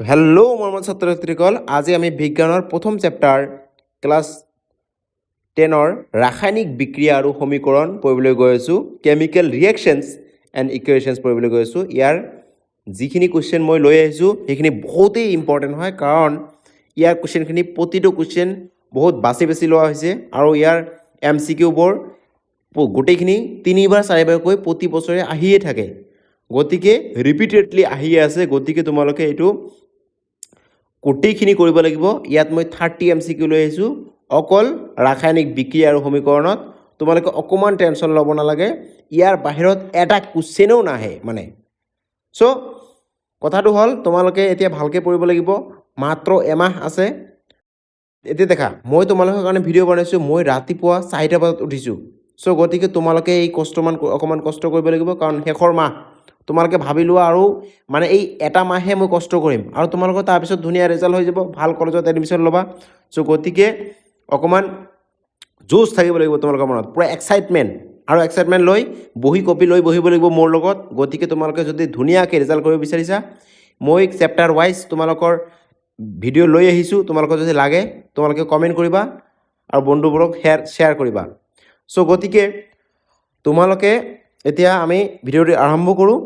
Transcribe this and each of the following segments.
Hello' মৰমৰ ছাত্ৰ ছাত্ৰীসকল, আজি আমি বিজ্ঞানৰ প্ৰথম চেপ্টাৰ ক্লাছ 10ৰ ৰাসায়নিক বিক্ৰিয়া আৰু সমীকৰণ পঢ়িবলৈ গৈ আছোঁ। কেমিকেল ৰিয়েকশ্যনছ এণ্ড ইকুৱেশ্যনছ পঢ়িবলৈ গৈ আছোঁ। ইয়াৰ যিখিনি কুৱেশ্যন মই লৈ আহিছোঁ সেইখিনি বহুতেই ইম্পৰ্টেণ্ট হয়, কাৰণ ইয়াৰ কুৱেশ্যনখিনি প্ৰতিটো কুৱেশ্যন বহুত বাছি বাছি লোৱা হৈছে আৰু ইয়াৰ MCQবোৰ গোটেইখিনি 3বাৰ 4বাৰকৈ প্ৰতি বছৰে আহিয়ে থাকে। গতিকে ৰিপিটেডলি আহিয়ে আছে। গতিকে তোমালোকে এইটো গোটেইখিনি কৰিব লাগিব। ইয়াত মই 30 MCQ লৈ আহিছোঁ অকল ৰাসায়নিক বিক্ৰিয়া আৰু সমীকৰণত। তোমালোকে অকণমান টেনশ্যন ল'ব নালাগে, ইয়াৰ বাহিৰত এটা কুৱেশ্যনেও নাহে মানে। চ' কথাটো হ'ল তোমালোকে এতিয়া ভালকৈ পঢ়িব লাগিব, মাত্ৰ এমাহ আছে। এতিয়া দেখা, মই তোমালোকৰ কাৰণে ভিডিঅ' বনাইছোঁ। মই ৰাতিপুৱা 4টা বজাত উঠিছোঁ। চ' গতিকে তোমালোকে এই অকণমান কষ্ট কৰিব লাগিব, কাৰণ শেষৰ মাহ। তোমালোকে ভাবি লোৱা আৰু মানে এই এটা মাহে মই কষ্ট কৰিম আৰু তোমালোকৰ তাৰপিছত ধুনীয়া ৰিজাল্ট হৈ যাব, ভাল কলেজত এডমিশ্যন ল'বা। চ' গতিকে অকণমান জোচ থাকিব লাগিব তোমালোকৰ মনত, পূৰা এক্সাইটমেণ্ট আৰু এক্সাইটমেণ্ট লৈ বহি কপি লৈ বহিব লাগিব মোৰ লগত। গতিকে তোমালোকে যদি ধুনীয়াকৈ ৰিজাল্ট কৰিব বিচাৰিছা, মই চেপ্টাৰ ৱাইজ তোমালোকৰ ভিডিঅ' লৈ আহিছোঁ। তোমালোকৰ যদি লাগে তোমালোকে কমেণ্ট কৰিবা আৰু বন্ধুবোৰক শ্বেয়াৰ কৰিবা। চ' গতিকে তোমালোকে এতিয়া আমি ভিডিঅ'টো আৰম্ভ কৰোঁ।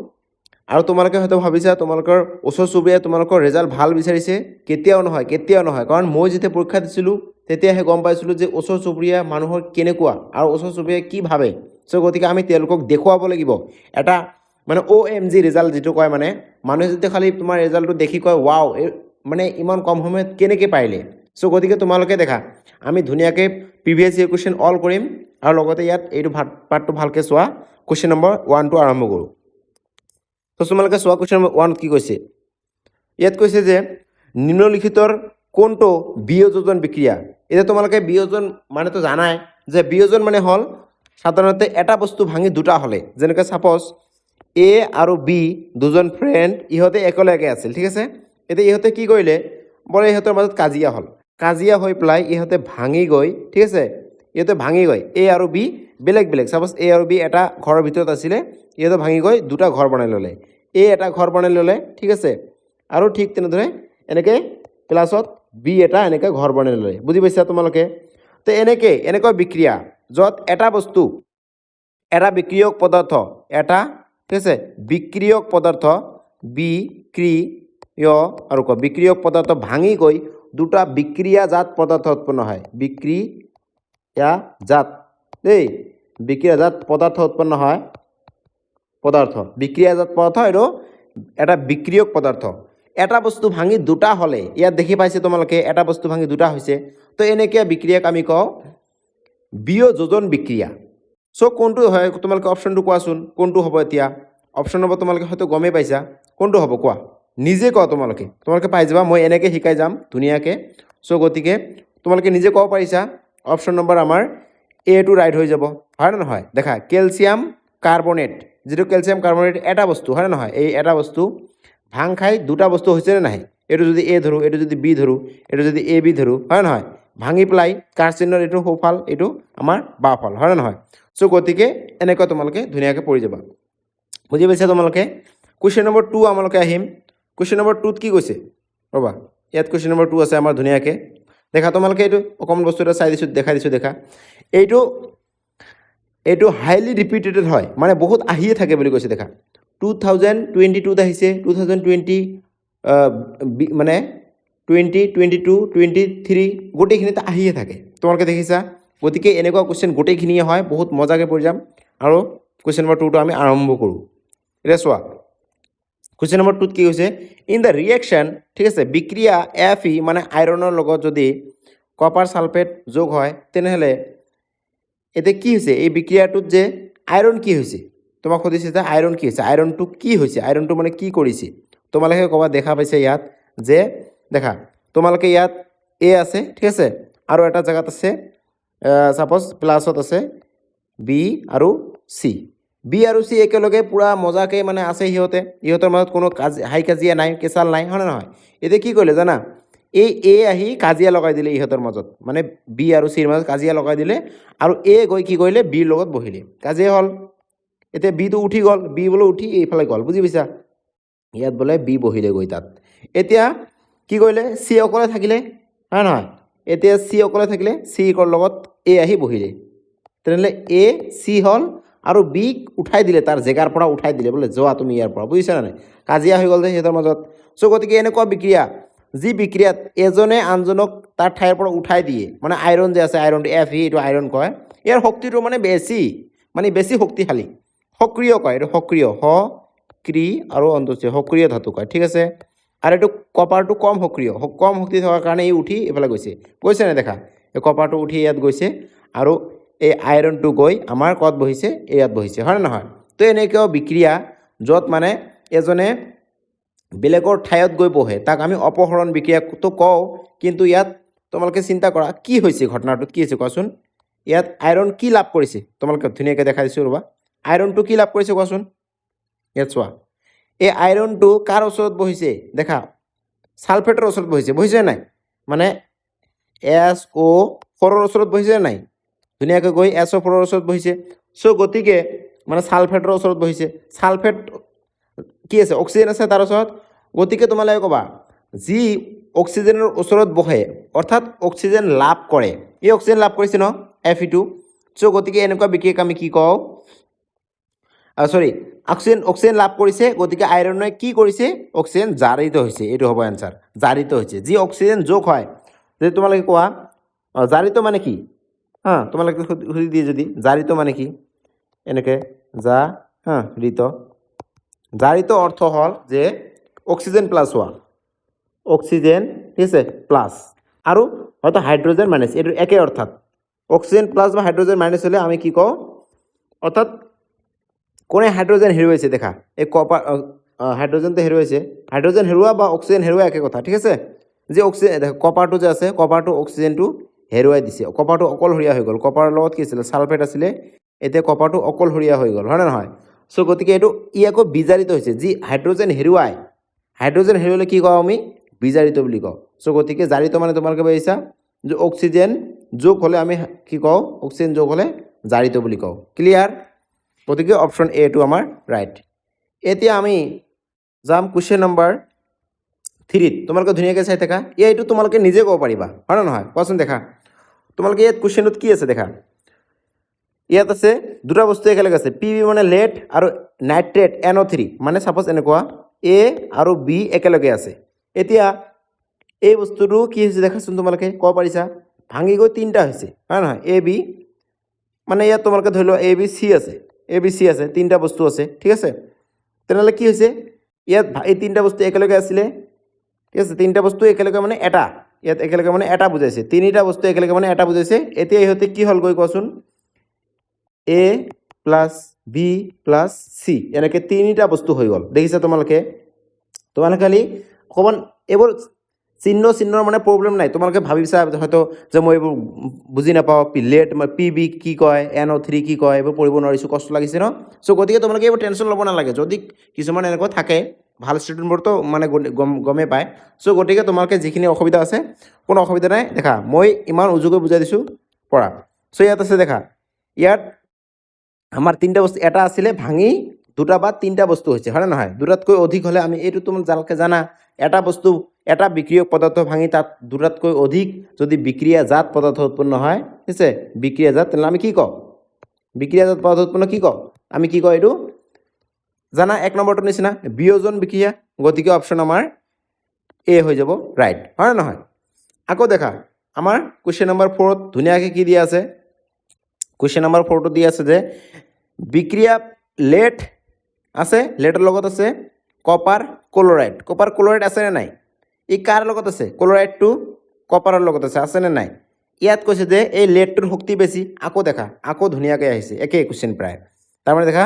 আৰু তোমালোকে হয়তো ভাবিছা তোমালোকৰ ওচৰ চুবুৰীয়াই তোমালোকৰ ৰিজাল্ট ভাল বিচাৰিছে। কেতিয়াও নহয়, কাৰণ মই যেতিয়া পৰীক্ষা দিছিলোঁ তেতিয়াহে গম পাইছিলোঁ যে ওচৰ চুবুৰীয়া মানুহৰ কেনেকুৱা আৰু ওচৰ চুবুৰীয়াই কি ভাবে। চ' গতিকে আমি তেওঁলোকক দেখুৱাব লাগিব এটা মানে OMG ৰিজাল্ট যিটো কয়, মানে মানুহে যেতিয়া খালি তোমাৰ ৰিজাল্টটো দেখি কয় ৱাও, মানে ইমান কম সময়ত কেনেকৈ পাৰিলে। চ' গতিকে তোমালোকে দেখা, আমি ধুনীয়াকৈ প্ৰিভিয়াছ ইয়েৰ কুৱেশ্যন অল কৰিম আৰু লগতে ইয়াত এইটো পাৰ্টটো ভালকৈ চোৱা। কুৱেশ্যন নম্বৰ 1টো আৰম্ভ কৰোঁ। তো তোমালোকে চোৱা, কুৱেশ্যন নম্বৰ 1ত কি কৈছে। ইয়াত কৈছে যে নিম্নলিখিতৰ কোনটো বিয়োজন বিক্ৰিয়া। এতিয়া তোমালোকে বিয়োজন মানেতো জানাই যে বিয়োজন মানে হ'ল সাধাৰণতে এটা বস্তু ভাঙি দুটা হ'লে, যেনেকৈ ছাপ'জ A আৰু B দুজন ফ্ৰেণ্ড, ইহঁতে একেলগে আছিল, ঠিক আছে। এতিয়া ইহঁতে কি কৰিলে, বোলে ইহঁতৰ মাজত কাজিয়া হৈ পেলাই ইহঁতে ভাঙি গৈ, ঠিক আছে, A আৰু B বেলেগ ছাপ'জ A আৰু B এটা ঘৰৰ ভিতৰত আছিলে, ইহঁতে ভাঙি গৈ দুটা ঘৰ বনাই ল'লে। A এটা ঘৰ বনাই ল'লে, ঠিক আছে, আৰু ঠিক তেনেদৰে এনেকৈ ক্লাছত B এটা এনেকৈ ঘৰ বনাই ল'লে। বুজি পাইছা তোমালোকে। তো এনেকুৱা বিক্ৰিয়া য'ত এটা বস্তু, এটা বিক্ৰিয়ক পদাৰ্থ, ঠিক আছে, বিক্ৰিয়ক পদাৰ্থ বিক্ৰিয়ক পদাৰ্থ ভাঙি গৈ দুটা বিক্ৰিয়াজাত পদাৰ্থ উৎপন্ন হয়। বিক্ৰিয়াজাত পদাৰ্থ উৎপন্ন হয়। বিক্ৰিয়াজাত পদাৰ্থ আৰু এটা বিক্ৰিয়ক পদাৰ্থ। এটা বস্তু ভাঙি দুটা হ'লে, ইয়াত দেখি পাইছে তোমালোকে এটা বস্তু ভাঙি দুটা হৈছে। তো এনেকৈ বিক্ৰিয়াক আমি কওঁ বিয়োজন বিক্ৰিয়া। চ' কোনটো হয় তোমালোকে অপশ্যনটো কোৱাচোন, কোনটো হ'ব। এতিয়া অপশ্যন নম্বৰ তোমালোকে হয়তো গমেই পাইছা, কোনটো হ'ব কোৱা, নিজে কোৱা। তোমালোকে পাই যাবা, মই এনেকৈ শিকাই যাম ধুনীয়াকৈ। চ' গতিকে তোমালোকে নিজে ক'ব পাৰিছা। অপশ্যন নম্বৰ আমাৰ A টো ৰাইট হৈ যাব, হয় নে নহয়। দেখা, কেলছিয়াম কাৰ্বনেট, যিটো কেলছিয়াম কাৰ্বনেট এটা বস্তু, হয় নে নহয়। এই এটা বস্তু ভাং খাই দুটা বস্তু হৈছেনে নাই। এইটো যদি A ধৰোঁ, এইটো যদি B ধৰোঁ, এইটো যদি AB ধৰোঁ, হয় নহয়, ভাঙি পেলাই কাৰ চিহ্নৰ এইটো সোঁফাল, এইটো আমাৰ বাওঁফাল, হয় নে নহয়। চ' গতিকে এনেকৈ তোমালোকে ধুনীয়াকৈ পঢ়ি যাবা। বুজি পাইছা তোমালোকে। কুৱেশ্যন নম্বৰ 2 আমালোকে আহিম। কুৱেশ্যন নম্বৰ 2ত কি কৈছে ৰ'বা, ইয়াত কুৱেশ্যন নম্বৰ 2 আছে আমাৰ ধুনীয়াকৈ। দেখা, তোমালোকে এইটো অকণমান বস্তু এটা দেখাই দিছোঁ। দেখা, এইটো হাইলি ৰিপিটেডেড হয়, মানে বহুত আহিয়ে থাকে বুলি কৈছে। দেখা, 2022ত আহিছে, 2020 মানে 2022, 23 গোটেইখিনিতে আহিয়ে থাকে, তোমালোকে দেখিছা। গতিকে এনেকুৱা কুৱেশ্যন গোটেইখিনিয়ে হয়, বহুত মজাকৈ পঢ়ি যাম। আৰু কুৱেশ্যন নম্বৰ 2টো আমি আৰম্ভ কৰোঁ। এতিয়া চোৱা, কুৱেশ্যন নম্বৰ 2ত কি হৈছে, ইন দ্য ৰিয়েকশ্যন, ঠিক আছে, বিক্ৰিয়া Fe মানে আইৰণৰ লগত যদি কপাৰ ছালফেট যোগ হয়, তেনেহ'লে এতিয়া কি হৈছে, এই বিক্ৰিয়াটোত যে আইৰণ কি হৈছে, তোমাক সুধিছে যে আইৰণ কি হৈছে, আইৰণটো কি হৈছে, আইৰণটো মানে কি কৰিছে। তোমালোকে ক'বা, দেখা পাইছে ইয়াত যে, দেখা তোমালোকে ইয়াত A আছে, ঠিক আছে, আৰু এটা জেগাত আছে ছাপ'জ প্লাছত আছে B আৰু C একেলগে পূৰা মজাকৈ মানে আছে। ইহঁতৰ মাজত কোনো কাজিয়া নাই, কেঁচাল নাই, হয় নে নহয়। এতিয়া কি কৰিলে জানা, এই A আহি কাজিয়া লগাই দিলে ইহঁতৰ মাজত, মানে B আৰু Cৰ মাজত কাজিয়া লগাই দিলে, আৰু A গৈ কি কৰিলে, Bৰ লগত বহিলে, কাজিয়া হ'ল। এতিয়া B টো উঠি গ'ল, B বোলে উঠি এইফালে গ'ল। বুজি পাইছা। ইয়াত বোলে বি বহিলে গৈ তাত এতিয়া কি কৰিলে চি অকলে থাকিলে হয় নহয় এতিয়া চি অকলে থাকিলে চি লগত এ আহি বহিলে তেনেহ'লে এ চি হ'ল আৰু বিক উঠাই দিলে তাৰ জেগাৰ পৰা উঠাই দিলে বোলে যোৱা তুমি ইয়াৰ পৰা বুজিছা নাই কাজিয়া হৈ গ'ল যে সিহঁতৰ মাজত চ' গতিকে এনেকুৱা বিক্ৰিয়া যি বিক্ৰিয়াত এজনে আনজনক তাৰ ঠাইৰ পৰা উঠাই দিয়ে মানে আইৰণ যে আছে আইৰণটো এফ ই এইটো আইৰণ কয় ইয়াৰ শক্তিটো মানে বেছি শক্তিশালী সক্ৰিয় কয় এইটো সক্ৰিয় ক্ৰী আৰু অন্তস্থ সক্ৰিয় ধাতু কয় ঠিক আছে আৰু এইটো কপাৰটো কম সক্ৰিয় কম শক্তি থকাৰ কাৰণে ই উঠি এইফালে গৈছে নাই দেখা এই কপাৰটো উঠি ইয়াত গৈছে আৰু এই আইৰণটো গৈ আমাৰ ক'ত বহিছে ইয়াত বহিছে হয় নে নহয় তো এনেকুৱা বিক্ৰিয়া য'ত মানে এজনে বেলেগৰ ঠাইত গৈ বহে তাক আমি অপহৰণ বিক্ৰিয়াটো কওঁ কিন্তু ইয়াত তোমালোকে চিন্তা কৰা কি হৈছে ঘটনাটোত কি হৈছে কোৱাচোন ইয়াত আইৰণ কি লাভ কৰিছে তোমালোকে ধুনীয়াকৈ দেখাই দিছোঁ ৰ'বা আইৰণটো কি লাভ কৰিছে কোৱাচোন ইয়াত চোৱা এই আইৰণটো কাৰ ওচৰত বহিছে দেখা ছালফেটৰ ওচৰত বহিছে নাই মানে SO4ৰ ওচৰত বহিছে নাই ধুনীয়াকৈ গৈ SO4ৰ ওচৰত বহিছে চ' গতিকে মানে ছালফেটৰ ওচৰত বহিছে ছালফেট কি আছে অক্সিজেন আছে তাৰ ওচৰত গতিকে তোমালোকে ক'বা যি অক্সিজেনৰ ওচৰত বহে অৰ্থাৎ অক্সিজেন লাভ কৰে এই অক্সিজেন লাভ কৰিছে ন Fe2 চ' গতিকে এনেকুৱা বিক্ৰিয়াক আমি কি কওঁ অক্সিজেন লাভ কৰিছে গতিকে আইৰণে কি কৰিছে অক্সিজেন জাৰিত হৈছে এইটো হ'ব এনচাৰ জাৰিত হৈছে যি অক্সিজেন যোগ হয় যদি তোমালোকে কোৱা জাৰিত মানে কি তোমালোকে সুধি দিয়ে যদি জাৰিত মানে কি এনেকৈ জাৰিত অৰ্থ হ'ল যে অক্সিজেন প্লাছ হোৱা অক্সিজেন ঠিক আছে প্লাছ আৰু হয়তো হাইড্ৰজেন মাইনাছ এইটো একে অৰ্থাৎ অক্সিজেন প্লাছ বা হাইড্ৰজেন মাইনাছ হ'লে আমি কি কওঁ অৰ্থাৎ কোনে হাইড্ৰজেন হেৰুৱাইছে দেখা এই কপাৰ হাইড্ৰজেনটো হেৰুৱাইছে হাইড্ৰজেন হেৰুৱা বা অক্সিজেন হেৰুৱা একে কথা ঠিক আছে যে অক্সিজেন কপাৰটো যে আছে কপাৰটো অক্সিজেনটো হেৰুৱাই দিছে কপাৰটো অকলশৰীয়া হৈ গ'ল কপাৰৰ লগত কি আছিলে ছালফেট আছিলে এতিয়া কপাৰটো অকলশৰীয়া হৈ গ'ল হয় নে নহয় চ' গতিকে এইটো ই আকৌ বিজাৰিত হৈছে যি হাইড্ৰজেন হেৰুৱালে কি কওঁ আমি বিজাৰিত বুলি কওঁ চ' গতিকে জাৰিত মানে তোমালোকে বুজিছা যে অক্সিজেন যোগ হ'লে আমি কি কওঁ অক্সিজেন যোগ হ'লে জাৰিত বুলি কওঁ ক্লিয়াৰ গতিকে অপশ্যন এটো আমাৰ ৰাইট এতিয়া আমি যাম কুৱেশ্যন নম্বৰ 3 তোমালোকে ধুনীয়াকৈ চাই থাকা এইটো তোমালোকে নিজে ক'ব পাৰিবা হয় নে নহয় কোৱাচোন দেখা তোমালোকে ইয়াত কুৱেশ্যনটোত কি আছে দেখা ইয়াত আছে দুটা বস্তু একেলগে আছে PB মানে লেড আৰু নাইট্ৰেট NO3 মানে ছাপ'জ এনেকুৱা A আৰু B একেলগে আছে এতিয়া এই বস্তুটো কি হৈছে দেখাচোন তোমালোকে ক'ব পাৰিছা ভাঙি গৈ তিনিটা হৈছে হয় নহয় AB মানে ইয়াত তোমালোকে ধৰি লোৱা ABC আছে তিনিটা বস্তু আছে ঠিক আছে তেনেহ'লে কি হৈছে ইয়াত এই তিনিটা বস্তু একেলগে আছিলে ঠিক আছে তিনিটা বস্তু একেলগে মানে এটা ইয়াত একেলগে মানে এটা বুজাইছে তিনিটা বস্তু একেলগে মানে এটা বুজাইছে এতিয়া ইহঁতে কি হ'ল গৈ কোৱাচোন A plus B plus C এনেকৈ তিনিটা বস্তু হৈ গ'ল দেখিছা তোমালোকে খালি অকণমান এইবোৰ চিহ্নৰ মানে প্ৰব্লেম নাই তোমালোকে ভাবিছা হয়তো যে মই এইবোৰ বুজি নাপাওঁ লেট PB কি কয় NO3 কি কয় এইবোৰ পঢ়িব নোৱাৰিছোঁ কষ্ট লাগিছে ন চ' গতিকে তোমালোকে এইবোৰ টেনশ্যন ল'ব নালাগে যদি কিছুমান এনেকুৱা থাকে ভাল ষ্টুডেণ্টবোৰতো মানে গমেই পায় চ' গতিকে তোমালোকে যিখিনি অসুবিধা আছে কোনো অসুবিধা নাই দেখা মই ইমান উজুকৈ বুজাই দিছোঁ পঢ়া চ' ইয়াত আছে দেখা ইয়াত আমাৰ তিনিটা বস্তু এটা আছিলে ভাঙি দুটা বা তিনিটা বস্তু হৈছে হয় নে নহয় দুটাতকৈ অধিক হ'লে আমি এইটো তোমালোকে জানা এটা বিক্ৰিয়ক পদাৰ্থ ভাঙি তাত দুটাতকৈ অধিক যদি বিক্ৰিয়াজাত পদাৰ্থ উৎপন্ন হয় ঠিক আছে বিক্ৰিয়াজাত তেনেহ'লে আমি কি কওঁ বিক্ৰিয়াজাত পদাৰ্থ উৎপন্ন কি কওঁ আমি কি কওঁ এইটো জানা এক নম্বৰটোৰ নিচিনা বিয়োজন বিক্ৰিয়া গতিকে অপশ্যন আমাৰ এ হৈ যাব ৰাইট হয় নে নহয় আকৌ দেখা আমাৰ কুৱেশ্যন নম্বৰ 4ত ধুনীয়াকৈ কি দিয়া আছে কুৱেশ্যন নম্বৰ 4টো দিয়া আছে যে বিক্ৰিয়া লেড আছে লেডৰ লগত আছে কপাৰ ক্লৰাইড আছেনে নাই ই কাৰ লগত আছে ক্লৰাইডটো কপাৰৰ লগত আছেনে নাই ইয়াত কৈছে যে এই লেডটোৰ শক্তি বেছি আকৌ দেখা আকৌ ধুনীয়াকৈ আহিছে একে কুৱেশ্যন প্ৰায় তাৰমানে দেখা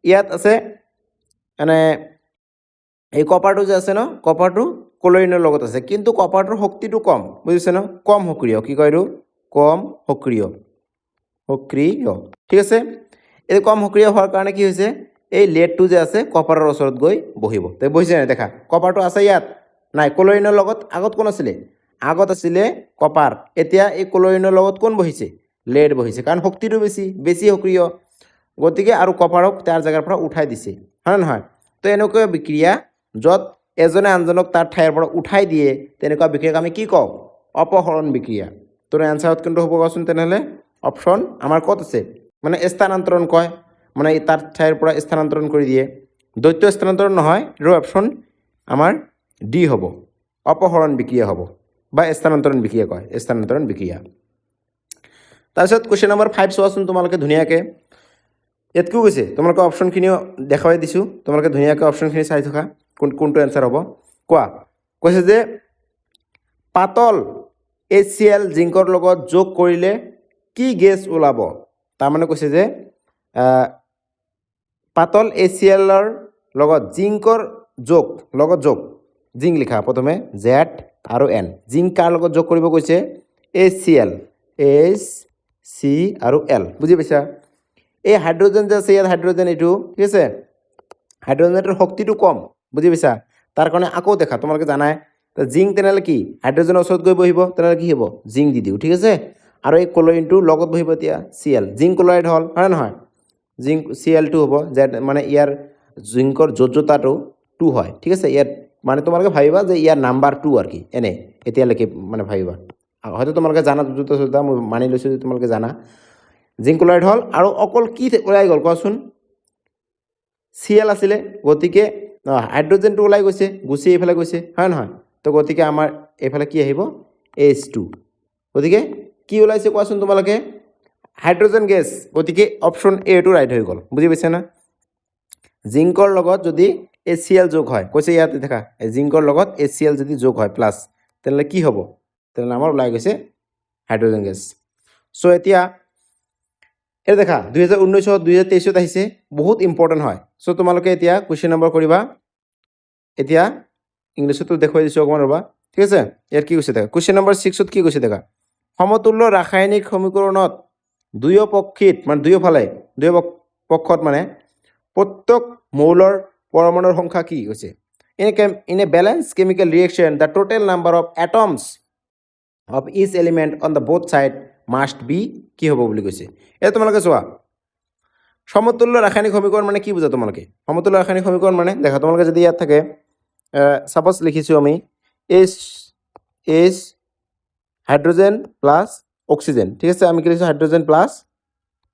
ইয়াত আছে মানে এই কপাৰটো যে আছে ন কপাৰটো ক্লৰিনৰ লগত আছে কিন্তু কপাৰটোৰ শক্তিটো কম বুজিছে ন কম সক্ৰিয় কি কয় এইটো কম সক্ৰিয় ঠিক আছে এই কম সক্ৰিয় হোৱাৰ কাৰণে কি হৈছে এই লেডটো যে আছে কপাৰৰ ওচৰত গৈ বহিব তো বহিছে নাই দেখা কপাৰটো আছে ইয়াত নাই ক্লৰিনৰ লগত আগত কোন আছিলে আগত আছিলে কপাৰ এতিয়া এই ক্লৰিনৰ লগত কোন বহিছে লেড বহিছে কাৰণ শক্তিটো বেছি সক্ৰিয় গতিকে আৰু কপাৰক তাৰ জেগাৰ পৰা উঠাই দিছে হয় নহয় তো এনেকুৱা বিক্ৰিয়া য'ত এজনে আনজনক তাৰ ঠাইৰ পৰা উঠাই দিয়ে তেনেকুৱা বিক্ৰিয়াক আমি কি কওঁ অপহৰণ বিক্ৰিয়া তোৰ এনচাৰত কোনটো হ'ব কোৱাচোন তেনেহ'লে অপশ্যন আমাৰ ক'ত আছে মানে স্থানান্তৰণ কয় মানে তাৰ ঠাইৰ পৰা স্থানান্তৰণ কৰি দিয়ে দ্বৈত স্থানান্তৰণ নহয় এইটো অপশ্যন আমাৰ ডি হ'ব অপহৰণ বিক্ৰিয়া হ'ব বা স্থানান্তৰণ বিক্ৰিয়া কয় স্থানান্তৰণ বিক্ৰিয়া তাৰপিছত কুৱেশ্যন নম্বৰ 5 চোৱাচোন তোমালোকে ধুনীয়াকৈ ইয়াত কি কৈছে তোমালোকে অপশ্যনখিনিও দেখুৱাই দিছোঁ তোমালোকে ধুনীয়াকৈ অপশ্যনখিনি চাই থকা কোনটো এনচাৰ হ'ব কোৱা কৈছে যে পাতল HCl জিংকৰ লগত যোগ কৰিলে কি গেছ ওলাব তাৰমানে কৈছে যে পাতল HClৰ লগত জিংকৰ যোগ জিংক লিখা প্ৰথমে Z আৰু N জিংক কাৰ লগত যোগ কৰিব কৈছে HCl HC আৰু L বুজি পাইছা এই হাইড্ৰোজেন যে আছে ইয়াত হাইড্ৰোজেন এইটো ঠিক আছে হাইড্ৰোজেনৰ শক্তিটো কম বুজি পাইছা তাৰ কাৰণে আকৌ দেখা তোমালোকে জানাই জিংক তেনেহ'লে কি হাইড্ৰোজেনৰ ওচৰত গৈ বহিব তেনেহ'লে কি হ'ব জিংক দি দিওঁ ঠিক আছে আৰু এই ক্লৰিনটো লগত বহিব এতিয়া Cl জিংক ক্লৰাইড হ'ল হয় নহয় জিংক Cl2 হ'ব যে মানে ইয়াৰ জিংকৰ যোজ্যতাটো 2 হয় ঠিক আছে ইয়াত মানে তোমালোকে ভাবিবা যে ইয়াৰ নাম্বাৰ 2 আৰু কি এনে এতিয়ালৈকে মানে ভাবিবা হয়তো তোমালোকে জানা যোজ্যতা মই মানি লৈছোঁ যে তোমালোকে জানা জিংক ক্লৰাইড হ'ল আৰু অকল কি ওলাই গ'ল কোৱাচোন Cl আছিলে গতিকে হাইড্ৰোজেনটো ওলাই গৈছে গুচি এইফালে গৈছে হয় নহয় তো গতিকে আমাৰ এইফালে কি আহিব H2 গতিকে কি ওলাইছে কোৱাচোন তোমালোকে হাইড্ৰোজেন গেছ গতিকে অপশ্যন এটো ৰাইট হৈ গ'ল বুজি পাইছা না জিংকৰ লগত যদি HCl যোগ হয় কৈছে ইয়াতে দেখা জিংকৰ লগত HCl যদি যোগ হয় প্লাছ তেনেহ'লে কি হ'ব তেনেহ'লে আমাৰ ওলাই গৈছে হাইড্ৰোজেন গেছ চ' এতিয়া এই দেখা 2019 2023 আহিছে বহুত ইম্পৰ্টেণ্ট হয় চ' তোমালোকে এতিয়া কুৱেশ্যন নম্বৰ কৰিবা এতিয়া ইংলিছতো দেখুৱাই দিছোঁ অকণমান ৰ'বা ঠিক আছে ইয়াত কি কৈছে দেখা কুৱেশ্যন নম্বৰ 6ত কি কৈছে দেখা সমতুল্য ৰাসায়নিক সমীকৰণত দুয়োফালে দুয়ো পক্ষত মানে প্ৰত্যেক মৌলৰ পৰমাণুৰ সংখ্যা কি কৈছে in a balance chemical reaction the total number of atoms of each element on the both side must be কি হ'ব বুলি কৈছে এতিয়া তোমালোকে চোৱা সমতুল্য ৰাসায়নিক সমীকৰণ মানে কি বুজা তোমালোকে সমতুল্য ৰাসায়নিক সমীকৰণ মানে দেখা তোমালোকে যদি ইয়াত থাকে সাপোজ লিখিছোঁ আমি H হাইড্ৰোজেন প্লাছ অক্সিজেন ঠিক আছে আমি কি লিখিছোঁ হাইড্ৰোজেন প্লাছ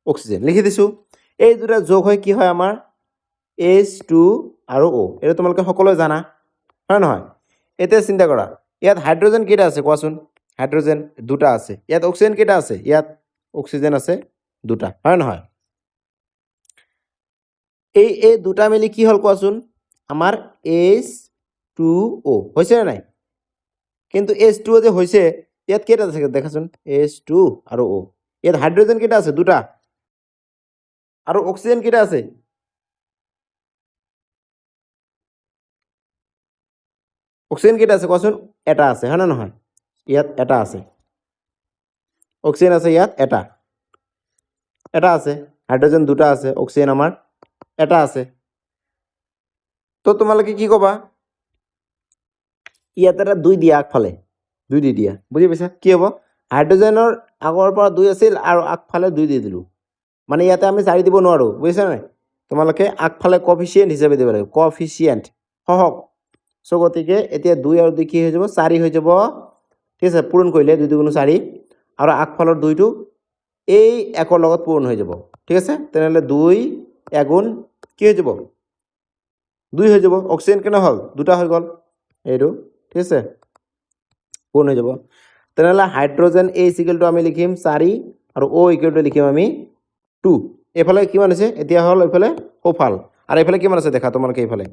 অক্সিজেন লিখি দিছোঁ এই দুটা যোগ হৈ কি হয় আমাৰ H2 আৰু O এইটো তোমালোকে সকলোৱে জানা হয় নহয় এতিয়া চিন্তা কৰা ইয়াত হাইড্ৰোজেন কেইটা আছে কোৱাচোন হাইড্ৰোজেন দুটা আছে ইয়াত অক্সিজেন কেইটা আছে ইয়াত অক্সিজেন আছে দুটা হয় নহয় এই দুটা মিলি কি হ'ল কোৱাচোন আমাৰ H2O হৈছে নে নাই কিন্তু H2O যে হৈছে ইয়াত কেইটা আছে দেখাচোন H2 আৰু O ইয়াত হাইড্ৰোজেন কেইটা আছে দুটা আৰু অক্সিজেন কেইটা আছে অক্সিজেন কেইটা আছে কোৱাচোন এটা আছে হয় না নহয় ইয়াত এটা আছে অক্সিজেন আছে ইয়াত এটা আছে হাইড্ৰোজেন দুটা আছে অক্সিজেন আমাৰ এটা আছে তো তোমালোকে কি ক'বা ইয়াত এটা 2 দিয়া আগফালে 2 দি দিয়া বুজি পাইছা কি হ'ব হাইড্ৰোজেনৰ আগৰ পৰা 2 আছিল আৰু আগফালে 2 দি দিলোঁ মানে ইয়াতে আমি 4 দিব নোৱাৰোঁ বুজিছা নাই তোমালোকে আগফালে কফিচিয়েণ্ট হিচাপে দিব লাগিব কফিচিয়েণ্ট সহক চ' গতিকে এতিয়া 2 আৰু 2 কি হৈ যাব 4 হৈ যাব ঠিক আছে পূৰণ কৰিলে 2 2 4 আৰু আগফালৰ 2টো এই একৰ লগত পূৰণ হৈ যাব ঠিক আছে তেনেহ'লে 2 এগুণ কি হৈ যাব 2 হৈ যাব অক্সিজেন কেনে হ'ল দুটা হৈ গ'ল এইটো ঠিক আছে পূৰণ হৈ যাব তেনেহ'লে হাইড্ৰোজেন A ইকুৱেলটো আমি লিখিম 4 আৰু O ইকুৱেলটো লিখিম আমি 2 এইফালে কিমান আছে এতিয়া হ'ল এইফালে সোঁফাল আৰু এইফালে কিমান আছে দেখা তোমালোকে এইফালে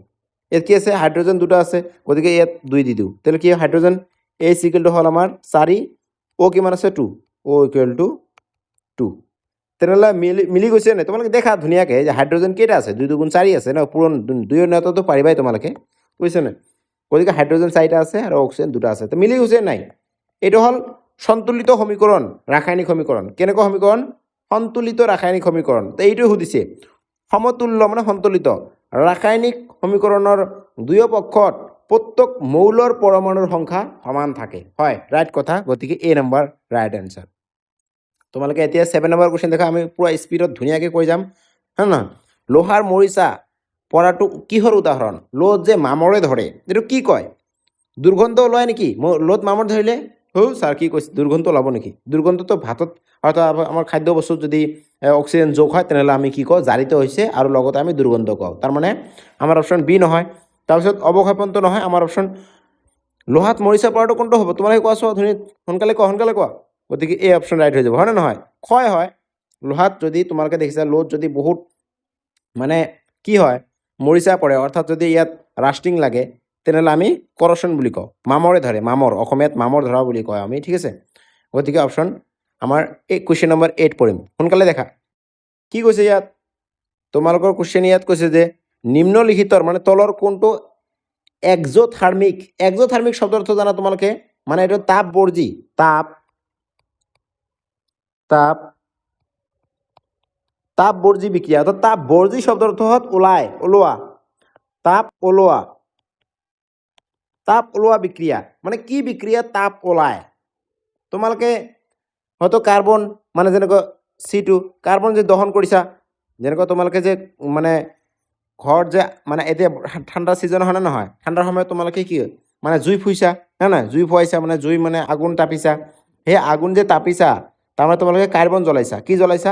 ইয়াত কি আছে হাইড্ৰোজেন দুটা আছে গতিকে ইয়াত 2 দি দিওঁ তেতিয়াহ'লে কি হাইড্ৰোজেন A ইকুৱেলটো হ'ল আমাৰ 4 O কিমান আছে 2 O ইকুৱেলটো 2 তেনেহ'লে মিলি গৈছে নাই তোমালোকে দেখা ধুনীয়াকৈ যে হাইড্ৰোজেন কেইটা আছে 2 2 4 আছে ন পূৰণ 2 নেওতাটো পাৰিবাই তোমালোকে বুজিছে নাই গতিকে হাইড্ৰোজেন 4টা আছে আৰু অক্সিজেন দুটা আছে তো মিলি গৈছে নাই এইটো হ'ল সন্তুলিত সমীকৰণ ৰাসায়নিক সমীকৰণ কেনেকুৱা সমীকৰণ সন্তুলিত ৰাসায়নিক সমীকৰণ তো এইটোৱে সুধিছে সমতুল্য মানে সন্তুলিত ৰাসায়নিক সমীকৰণৰ দুয়ো পক্ষত প্ৰত্যেক মৌলৰ পৰমাণুৰ সংখ্যা সমান থাকে হয় ৰাইট কথা গতিকে A নম্বৰ ৰাইট এনচাৰ তোমালোকে এতিয়া 7 নম্বৰ কুৱেশ্যন দেখা আমি পুৰা স্পীডত ধুনীয়াকৈ কৈ যাম হয় নহয় লোহাৰ মৰিচা পৰাটো কিহৰ উদাহৰণ লোত যে মামৰে ধৰে এইটো কি কয় দুৰ্গন্ধ ওলায় নেকি লোত মামৰ ধৰিলে ছাৰ কি কৈছে দুৰ্গন্ধ ওলাব নেকি দুৰ্গন্ধটো ভাতত অৰ্থাৎ আমাৰ খাদ্য বস্তুত যদি অক্সিজেন যোগ হয় তেনেহ'লে আমি কি কওঁ জাৰিত হৈছে আৰু লগতে আমি দুৰ্গন্ধ কওঁ তাৰমানে আমাৰ অপশ্যন বি নহয় তাৰপিছত অৱক্ষেপণটো নহয় আমাৰ অপশ্যন লোহাত মৰিচা পৰাটো কোনটো হ'ব তোমালোকে কোৱাচোন ধুনীয়া সোনকালে কোৱা গতিকে এই অপশ্যন ৰাইট হৈ যাব হয়নে নহয় ক্ষয় হয় লোহাত যদি তোমালোকে দেখিছা লোত যদি বহুত মানে কি হয় মৰিচা পৰে অৰ্থাৎ যদি ইয়াত ৰাষ্টিং লাগে তেনেহ'লে আমি কৰশ্যন বুলি কওঁ মামৰে ধৰে মামৰ অসমীয়াত মামৰ ধৰা বুলি কয় আমি ঠিক আছে গতিকে অপশ্যন আমাৰ এই কুৱেশ্যন নম্বৰ 8 পঢ়িম সোনকালে দেখা কি কৈছে ইয়াত তোমালোকৰ কুৱেশ্যন ইয়াত কৈছে যে নিম্নলিখিতৰ মানে তলৰ কোনটো এক্সোথাৰ্মিক শব্দৰ অৰ্থ জানা তোমালোকে মানে এইটো তাপবৰ্জী তাপবৰ্জী বিক্ৰিয়া অৰ্থাৎ তাপবৰ্জী শব্দৰ অৰ্থ হ'ল ওলোৱা তাপ ওলোৱা বিক্ৰিয়া মানে কি বিক্ৰিয়া তাপ ওলায় তোমালোকে হয়তো কাৰ্বন মানে যেনেকৈ C2 কাৰ্বন যে দহন কৰিছা যেনেকৈ তোমালোকে যে মানে ঘৰত যে মানে এতিয়া ঠাণ্ডা ছিজন হয় নে নহয় ঠাণ্ডাৰ সময়ত তোমালোকে কি মানে জুই ফুইছা নাই জুই ফুৱাইছা মানে জুই মানে আগুন তাপিছা সেই আগুন যে তাপিছা তাৰমানে তোমালোকে কাৰ্বন জ্বলাইছা কি জ্বলাইছা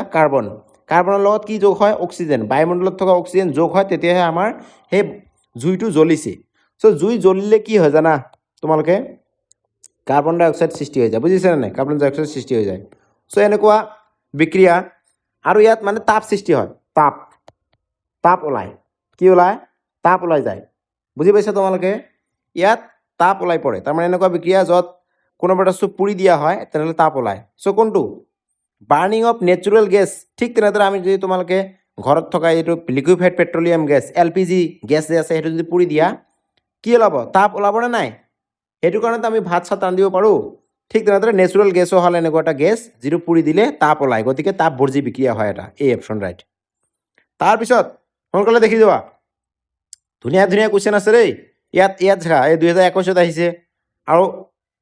কাৰ্বনৰ লগত কি যোগ হয় অক্সিজেন বায়ুমণ্ডলত থকা অক্সিজেন যোগ হয় তেতিয়াহে আমাৰ সেই জুইটো জ্বলিছে জুই জ্বলিলে কি হয় জানা তোমালোকে কাৰ্বন ডাই অক্সাইড সৃষ্টি হৈ যায় বুজিছে নাই কাৰ্বন ডাই অক্সাইড সৃষ্টি হৈ যায় এনেকুৱা বিক্ৰিয়া আৰু ইয়াত মানে তাপ সৃষ্টি হয় তাপ ওলায় কি ওলায় তাপ ওলাই যায় বুজি পাইছা তোমালোকে ইয়াত তাপ ওলাই পৰে তাৰমানে এনেকুৱা বিক্ৰিয়া য'ত কোনোবা এটা বস্তু পুৰি দিয়া হয় তেনেহ'লে তাপ ওলায় কোনটো বাৰ্নিং অফ নেচাৰেল গেছ ঠিক তেনেদৰে আমি যদি তোমালোকে ঘৰত থকা এইটো liquefied petroleum gas LPG gas যে আছে সেইটো যদি পুৰি দিয়া কি ওলাব তাপ ওলাবনে নাই সেইটো কাৰণেতো আমি ভাত চাত ৰান্ধিব পাৰোঁ ঠিক তেনেদৰে নেচাৰেল গেছো হ'ল এনেকুৱা এটা গেছ যিটো পুৰি দিলে তাপ ওলায় গতিকে তাপবৰ্জী বিক্ৰিয়া হয় এটা এই অপশ্যন ৰাইট তাৰপিছত সোনকালে দেখি যাবা ধুনীয়া কুৱেশ্যন আছে দেই ইয়াত চাবা এই 2021 আহিছে আৰু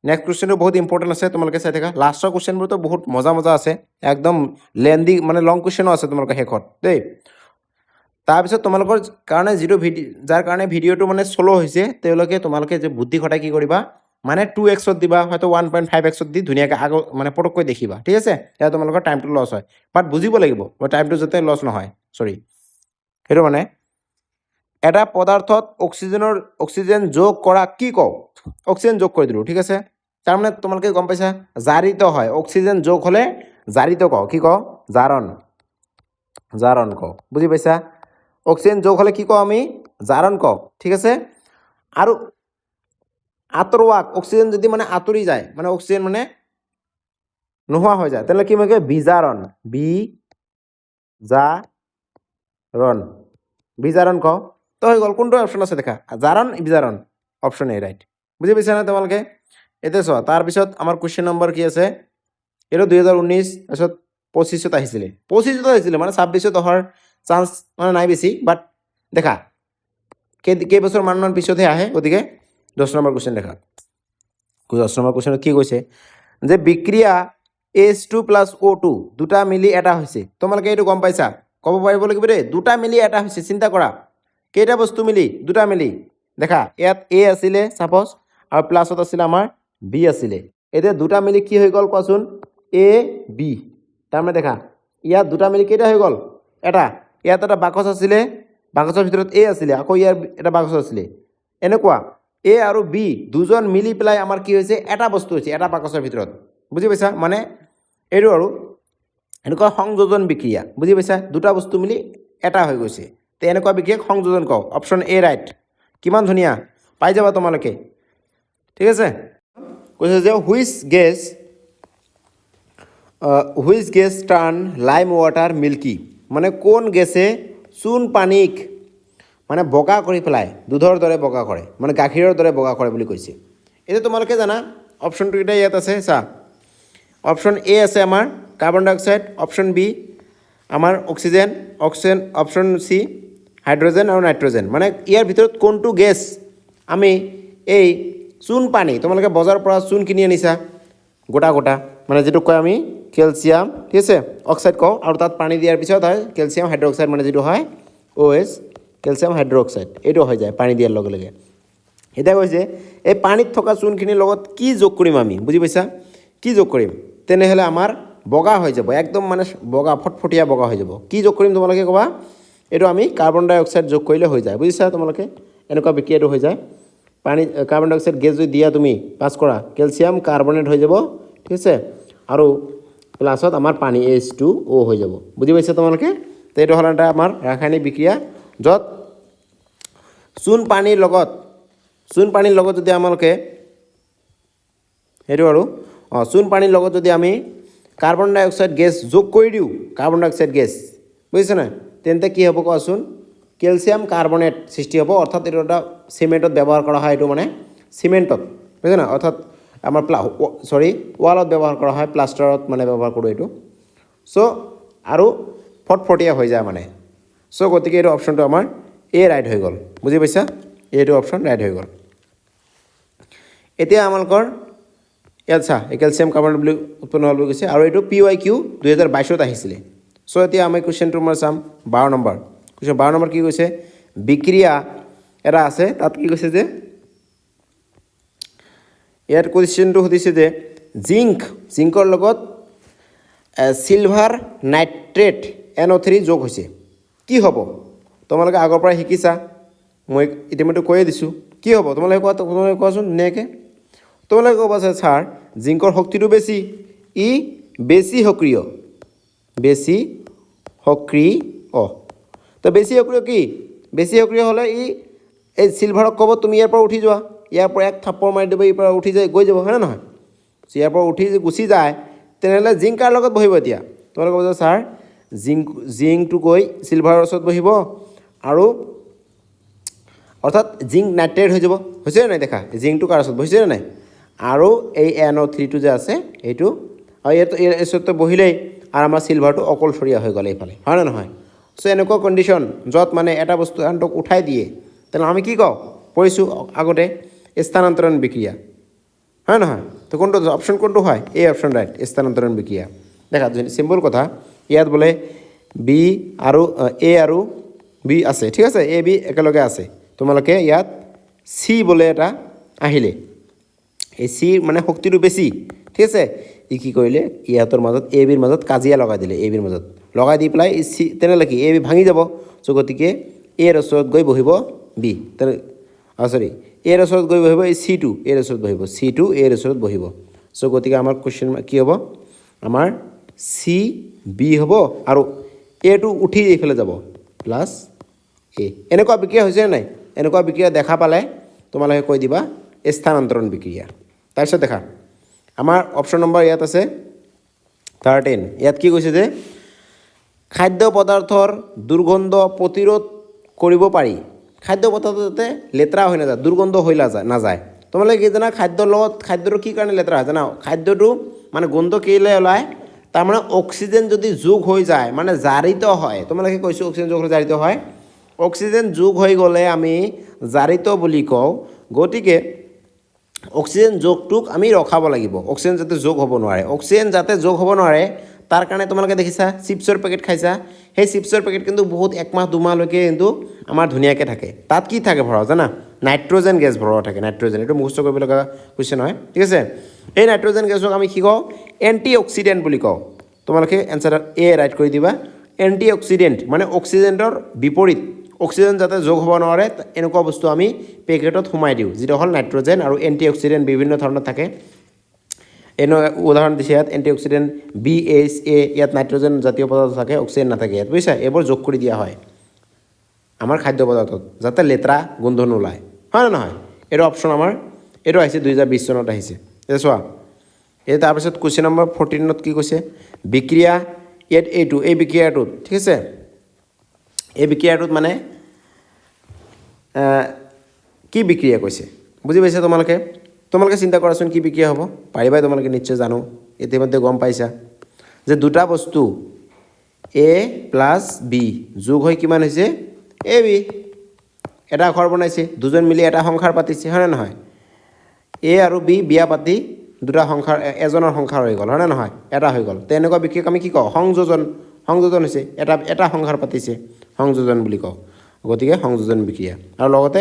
নেক্সট কুৱেশ্যনটো বহুত ইম্পৰ্টেণ্ট আছে তোমালোকে চাই থাকা লাষ্টৰ কুৱেশ্যনবোৰতো বহুত মজা আছে একদম লেন্দি মানে লং কুৱেশ্যনো আছে তোমালোকৰ শেষত দেই তাৰপিছত তোমালোকৰ কাৰণে যিটো যাৰ কাৰণে ভিডিঅ'টো মানে শ্ল' হৈছে তোমালোকে যে বুদ্ধি খটাই কি কৰিবা মানে 2x দিবা হয়তো 1.5x দি ধুনীয়াকৈ মানে পটককৈ দেখিবা ঠিক আছে এতিয়া তোমালোকৰ টাইমটো লছ হয় বাট বুজিব লাগিব টাইমটো যাতে লছ নহয় সেইটো মানে এটা পদাৰ্থত অক্সিজেন যোগ কৰা কি কওঁ অক্সিজেন যোগ কৰি দিলোঁ ঠিক আছে তাৰমানে তোমালোকে গম পাইছা জাৰিত হয় অক্সিজেন যোগ হ'লে জাৰিত কওঁ কি কওঁ জাৰণ কওঁ বুজি পাইছা অক্সিজেন যোগ হ'লে কি কওঁ আমি জাৰণ কওঁ ঠিক আছে আৰু আঁতৰোৱা অক্সিজেন যদি মানে আঁতৰি যায় মানে অক্সিজেন মানে নোহোৱা হৈ যায় তেনেহ'লে কি মানে বিজাৰণ কওঁ তো হৈ গ'ল কোনটো অপশ্যন আছে দেখা বিজাৰণ অপশ্যন এ ৰাইট বুজি পাইছা না তোমালোকে এতিয়া চোৱা তাৰপিছত আমাৰ কুৱেশ্যন নম্বৰ কি আছে এইটো 2019 তাৰপিছত 25 আহিছিলে মানে 26 অহাৰ চান্স মানে নাই বেছি বাট দেখা কেইবছৰ মানৰ পিছতহে আহে গতিকে 10 নম্বৰ কুৱেশ্যন দেখা 10 নম্বৰ কুৱেশ্যনত কি কৈছে যে বিক্ৰিয়া H2 + O2 দুটা মিলি এটা হৈছে তোমালোকে এইটো গম পাইছা ক'ব পাৰিব লাগিব দেই দুটা মিলি এটা হৈছে চিন্তা কৰা কেইটা বস্তু মিলি দুটা মিলি দেখা ইয়াত A আছিলে সাপোজ আৰু প্লাছত আছিলে আমাৰ B আছিলে এতিয়া দুটা মিলি কি হৈ গ'ল কোৱাচোন A B তাৰমানে দেখা ইয়াত দুটা মিলি কেইটা হৈ গ'ল এটা ইয়াত এটা বাকচ আছিলে বাকচৰ ভিতৰত A আছিলে আকৌ ইয়াৰ এটা বাকচ আছিলে এনেকুৱা A আৰু B দুজন মিলি পেলাই আমাৰ কি হৈছে এটা বস্তু হৈছে এটা বাকচৰ ভিতৰত বুজি পাইছা মানে এইটো আৰু এনেকুৱা সংযোজন বিক্ৰিয়া বুজি পাইছা দুটা বস্তু মিলি এটা হৈ গৈছে তে এনেকুৱা বিক্ৰিয়াক সংযোজন কওঁ অপশ্যন এ ৰাইট কিমান ধুনীয়া পাই যাবা তোমালোকে ঠিক আছে কৈছে যে which gas turn lime water milky মানে কোন গেছে চূণ পানীক মানে বগা কৰি পেলাই দুধৰ দৰে বগা কৰে মানে গাখীৰৰ দৰে বগা কৰে বুলি কৈছে এতিয়া তোমালোকে জানা অপশ্যনটো এতিয়া ইয়াত আছে চা অপশ্যন এ আছে আমাৰ কাৰ্বন ডাই অক্সাইড অপশ্যন বি আমাৰ অক্সিজেন অপশ্যন চি হাইড্ৰজেন আৰু নাইট্ৰজেন মানে ইয়াৰ ভিতৰত কোনটো গেছ আমি এই চূণ পানী তোমালোকে বজাৰৰ পৰা চূণ কিনি আনিছা গোটা মানে যিটো কয় আমি কেলছিয়াম ঠিক আছে অক্সাইড কওঁ আৰু তাত পানী দিয়াৰ পিছত হয় কেলছিয়াম হাইড্ৰক্সাইড মানে যিটো হয় OH কেলছিয়াম হাইড্ৰক্সাইড এইটো হৈ যায় পানী দিয়াৰ লগে লগে এতিয়া কৈছে এই পানীত থকা চূণখিনিৰ লগত কি যোগ কৰিম আমি বুজি পাইছা কি যোগ কৰিম তেনেহ'লে আমাৰ বগা হৈ যাব একদম মানে বগা ফটফটীয়া বগা হৈ যাব কি যোগ কৰিম তোমালোকে ক'বা এইটো আমি কাৰ্বন ডাই অক্সাইড যোগ কৰিলে হৈ যায় বুজিছা তোমালোকে এনেকুৱা বিক্ৰিয়াটো হৈ যায় পানী কাৰ্বন ডাই অক্সাইড গেছ যদি দিয়া তুমি পাছ কৰা কেলছিয়াম কাৰ্বনেট হৈ যাব ঠিক আছে আৰু প্লাছত আমাৰ পানী H2O হৈ যাব বুজি পাইছা তোমালোকে তো এইটো হ'ল এটা আমাৰ ৰাসায়নিক বিক্ৰিয়া য'ত চূণ পানীৰ লগত যদি আমালোকে সেইটো আৰু চূণ পানীৰ লগত যদি আমি কাৰ্বন ডাই অক্সাইড গেছ যোগ কৰি দিওঁ কাৰ্বন ডাই অক্সাইড গেছ বুজিছে নাই তেন্তে কি হ'ব কোৱাচোন কেলছিয়াম কাৰ্বনেট সৃষ্টি হ'ব অৰ্থাৎ এইটো এটা চিমেণ্টত ব্যৱহাৰ কৰা হয় এইটো মানে চিমেণ্টত বুজিছে নাই অৰ্থাৎ আমাৰ ৱালত ব্যৱহাৰ কৰা হয় প্লাষ্টাৰত মানে ব্যৱহাৰ কৰোঁ এইটো চ' আৰু ফটফটীয়া হৈ যায় মানে চ' গতিকে এইটো অপশ্যনটো আমাৰ এ ৰাইট হৈ গ'ল বুজি পাইছা এইটো অপশ্যন ৰাইট হৈ গ'ল এতিয়া আমালোকৰ ইয়াত চা কেলছিয়াম কাৰ্বনেট বুলি উৎপন্ন হ'ল বুলি কৈছে আৰু এইটো PYQ 2022 আহিছিলে চ' এতিয়া আমি কুৱেশ্যনটো মই চাম 12 নম্বৰ কুৱেশ্যন 12 নম্বৰ কি কৈছে বিক্ৰিয়া এটা আছে তাত কি কৈছে যে ইয়াত কুৱেশ্যনটো সুধিছে যে জিংকৰ লগত চিলভাৰ নাইট্ৰেট NO3 যোগ হৈছে কি হ'ব তোমালোকে আগৰ পৰা শিকিছা মই ইতিমধ্যে কৈয়ে দিছোঁ কি হ'ব তোমালোকে কোৱাচোন ধুনীয়াকৈ তোমালোকে ক'বা ছাৰ জিংকৰ শক্তিটো বেছি ই বেছি সক্ৰিয় তো বেছি সক্ৰিয় কি বেছি সক্ৰিয় হ'লে ই এই চিলভাৰক ক'ব তুমি ইয়াৰ পৰা উঠি যোৱা ইয়াৰ পৰা এক থাপ্পৰ মাৰি দিব ইয়াৰ পৰা উঠি যায় গৈ যাব হয়নে নহয় ইয়াৰ পৰা উঠি গুচি যায় তেনেহ'লে জিংক কাৰ লগত বহিব এতিয়া তোমালোকে ক'ব যে ছাৰ জিংকটো গৈ চিলভাৰৰ ওচৰত বহিব আৰু অৰ্থাৎ জিংক নাইট্ৰেট হৈ যাব হৈছে নাই দেখা জিংকটো কাৰ ওচৰত বহিছে নাই আৰু এই NO3টো যে আছে এইটো আৰু ইয়াৰ ওচৰতে বহিলেই আৰু আমাৰ চিলভাৰটো অকলশৰীয়া হৈ গ'ল এইফালে হয় নে নহয় চ' এনেকুৱা কণ্ডিশ্যন য'ত মানে এটা বস্তু আনটোক উঠাই দিয়ে তেনেহ'লে আমি কি কওঁ পঢ়িছোঁ আগতে স্থানান্তৰণ বিক্ৰিয়া হয় নহয় তো কোনটো অপশ্যন কোনটো হয় এই অপশ্যন ৰাইট স্থানান্তৰণ বিক্ৰিয়া দেখা চিম্পল কথা ইয়াত বোলে বি আৰু এ আৰু বি আছে ঠিক আছে এ বি একেলগে আছে তোমালোকে ইয়াত চি বোলে এটা আহিলে এই চি মানে শক্তিটো বেছি ঠিক আছে ই কি কৰিলে ইহঁতৰ মাজত এ বিৰ মাজত কাজিয়া লগাই দিলে এ বিৰ মাজত লগাই দি পেলাই চি তেনেহ'লে কি এ বি ভাঙি যাব চ' গতিকে এৰ ওচৰত গৈ বহিব বি এৰ ওচৰত গৈ বহিব এই C2 এৰ ওচৰত বহিব C2 এৰ ওচৰত বহিব চ' গতিকে আমাৰ কুৱেশ্যন কি হ'ব আমাৰ চি বি হ'ব আৰু এটো উঠি এইফালে যাব প্লাছ এ এনেকুৱা বিক্ৰিয়া হৈছে নাই এনেকুৱা বিক্ৰিয়া দেখা পালে তোমালোকে কৈ দিবা স্থানান্তৰণ বিক্ৰিয়া তাৰপিছত দেখা আমাৰ অপশ্যন নম্বৰ ইয়াত আছে 13 ইয়াত কি কৈছে যে খাদ্য পদাৰ্থৰ দুৰ্গন্ধ প্ৰতিৰোধ কৰিব পাৰি খাদ্য পদাৰ্থ যাতে লেতেৰা হৈ নাযায় দুৰ্গন্ধ হৈ নাযায় তোমালোকে কি জানা খাদ্যৰ লগত খাদ্যটো কি কাৰণে লেতেৰা হয় জানা খাদ্যটো মানে গোন্ধ কেলে ওলায় তাৰমানে অক্সিজেন যদি যোগ হৈ যায় মানে জাৰিত হয় তোমালোকে কৈছোঁ অক্সিজেন যোগ হ'লে জাৰিত হয় অক্সিজেন যোগ হৈ গ'লে আমি জাৰিত বুলি কওঁ গতিকে অক্সিজেন যোগটোক আমি ৰখাব লাগিব অক্সিজেন যাতে যোগ হ'ব নোৱাৰে অক্সিজেন যাতে যোগ হ'ব নোৱাৰে তাৰ কাৰণে তোমালোকে দেখিছা চিপছৰ পেকেট খাইছা সেই চিপছৰ পেকেট কিন্তু বহুত একমাহ দুমাহলৈকে কিন্তু আমাৰ ধুনীয়াকৈ থাকে তাত কি থাকে ভৰা জানা নাইট্ৰজেন গেছ ভৰোৱা থাকে নাইট্ৰজেন এইটো মুখস্থ কৰিব লগা কুৱেশ্যন হয় ঠিক আছে এই নাইট্ৰজেন গেছক আমি কি কওঁ এণ্টি অক্সিডেণ্ট বুলি কওঁ তোমালোকে এনচাৰ এ ৰাইট কৰি দিবা এণ্টি অক্সিডেণ্ট মানে অক্সিজেনৰ বিপৰীত অক্সিজেন যাতে যোগ হ'ব নোৱাৰে এনেকুৱা বস্তু আমি পেকেটত সোমাই দিওঁ যিটো হ'ল নাইট্ৰজেন আৰু এণ্টি অক্সিডেণ্ট বিভিন্ন ধৰণৰ থাকে উদাহৰণ দিছে ইয়াত এণ্টি অক্সিডেণ্ট BHA ইয়াত নাইট্ৰজেন জাতীয় পদাৰ্থ থাকে অক্সিজেন নাথাকে ইয়াত বুজিছা এইবোৰ যোগ কৰি দিয়া হয় আমাৰ খাদ্য পদাৰ্থত যাতে লেতেৰা গোন্ধ নোলায় হয় নে নহয় এইটো অপশ্যন আমাৰ এইটো আহিছে 2020 চনত আহিছে এই চোৱা এই তাৰপিছত কুৱেশ্যন নম্বৰ 14ত কি কৈছে বিক্ৰিয়া ইয়াত এইটো এই বিক্ৰিয়াটোত ঠিক আছে এই বিক্ৰিয়াটোত মানে কি বিক্ৰিয়া কৈছে বুজি পাইছা তোমালোকে চিন্তা কৰাচোন কি বিক্ৰিয়া হ'ব পাৰিবাই তোমালোকে নিশ্চয় জানো ইতিমধ্যে গম পাইছা যে দুটা বস্তু A + B যোগ হৈ কিমান হৈছে AB এটা ঘৰ বনাইছে দুজন মিলি এটা সংসাৰ পাতিছে হয় নে নহয় A আৰু B বিয়া পাতি দুটা সংসাৰ এজনৰ সংসাৰ হৈ গ'ল হয় নে নহয় এটা হৈ গ'ল তেনেকুৱা বিক্ৰিয়াক আমি কি কওঁ সংযোজন হৈছে এটা সংসাৰ পাতিছে সংযোজন বুলি কওঁ গতিকে সংযোজন বিক্ৰিয়া আৰু লগতে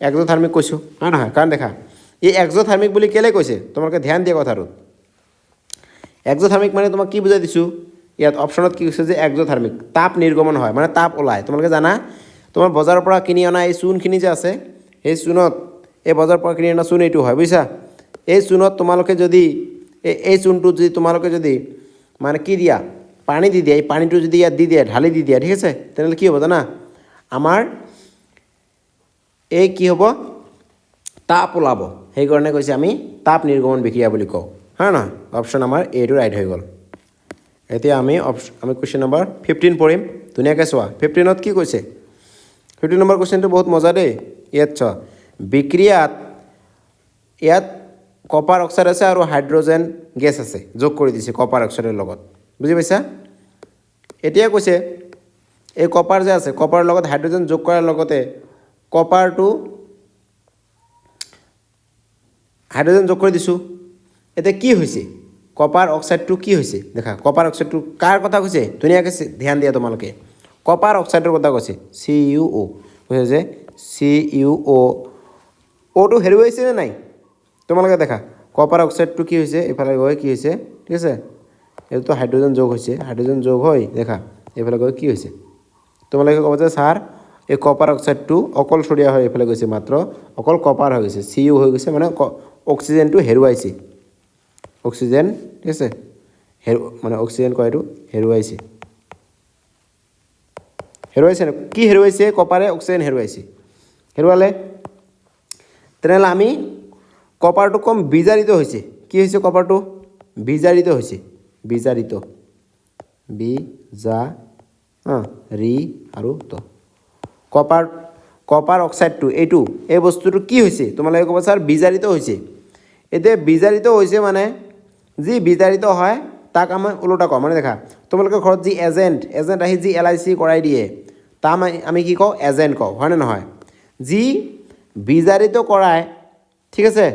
এক্সোথাৰ্মিক কৈছোঁ হয় নহয় কাৰণ দেখা এই এক্সোথাৰ্মিক বুলি কেলৈ কৈছে তোমালোকে ধ্যান দিয়া কথাটোত এক্সোথাৰ্মিক মানে তোমাক কি বুজাই দিছোঁ ইয়াত অপশ্যনত কি কৈছে যে এক্সোথাৰ্মিক তাপ নিৰ্গমন হয় মানে তাপ ওলায় তোমালোকে জানা তোমাৰ বজাৰৰ পৰা কিনি অনা এই চূণখিনি যে আছে সেই চূণত এই বজাৰৰ পৰা কিনি অনা চূণ এইটো হয় বুজিছা এই চূণত তোমালোকে যদি এই চূণটো যদি তোমালোকে যদি মানে কি দিয়া পানী দি দিয়া এই পানীটো যদি ইয়াত দি দিয়া ঢালি দি দিয়া ঠিক আছে তেনেহ'লে কি হ'ব জানা আমাৰ এই কি হ'ব তাপ ওলাব সেইকাৰণে কৈছে আমি তাপ নিৰ্গমন বিক্ৰিয়া বুলি কওঁ হয় নহয় অপশ্যন আমাৰ এইটো ৰাইট হৈ গ'ল এতিয়া আমি কুৱেশ্যন নম্বৰ 15 পঢ়িম ধুনীয়াকৈ চোৱা 15ত কি কৈছে 15 নম্বৰ কুৱেশ্যনটো বহুত মজা দেই ইয়াত চোৱা বিক্ৰিয়াত ইয়াত কপাৰ অক্সাইড আছে আৰু হাইড্ৰজেন গেছ আছে যোগ কৰি দিছে কপাৰ অক্সাইডৰ লগত বুজি পাইছা এতিয়া কৈছে এই কপাৰ যে আছে কপাৰৰ লগত হাইড্ৰজেন যোগ কৰাৰ লগতে কপাৰটো হাইড্ৰজেন যোগ কৰি দিছোঁ এতিয়া কি হৈছে কপাৰ অক্সাইডটো কি হৈছে দেখা কপাৰ অক্সাইডটো কাৰ কথা কৈছে ধুনীয়াকৈ ধ্যান দিয়া তোমালোকে কপাৰ অক্সাইডৰ কথা কৈছে CuO কৈছে যে CuO অ'টো হেৰুৱাইছে নে নাই তোমালোকে দেখা কপাৰ অক্সাইডটো কি হৈছে এইফালে গৈ কি হৈছে ঠিক আছে এইটো হাইড্ৰজেন যোগ হৈছে হাইড্ৰজেন যোগ হৈ দেখা এইফালে গৈ কি হৈছে তোমালোকে ক'ব যে ছাৰ এই কপাৰ অক্সাইডটো অকলশৰীয়া হৈ এইফালে গৈছে মাত্ৰ অকল কপাৰ হৈ গৈছে Cu হৈ গৈছে মানে অক্সিজেনটো হেৰুৱাইছে অক্সিজেন ঠিক আছে মানে অক্সিজেন কয় এইটো হেৰুৱাইছে নে কি হেৰুৱাইছে কপাৰে অক্সিজেন হেৰুৱালে তেনেহ'লে আমি কপাৰটো কম বিজাৰিত হৈছে কি হৈছে কপাৰটো বিজাৰিত হৈছে ৰি আৰু ত কপাৰ অক্সাইডটো এই বস্তুটো কি হৈছে তোমালোকে ক'ব ছাৰ বিজাৰিত হৈছে এতিয়া বিজাৰিত হৈছে মানে যি বিজাৰিত হয় তাক আমি ওলোটা কওঁ মানে দেখা তোমালোকে ঘৰত যি এজেণ্ট আহি যি LIC কৰাই দিয়ে তাক আমি কি কওঁ এজেণ্ট কওঁ হয়নে নহয় যি বিজাৰিত কৰায় ঠিক আছে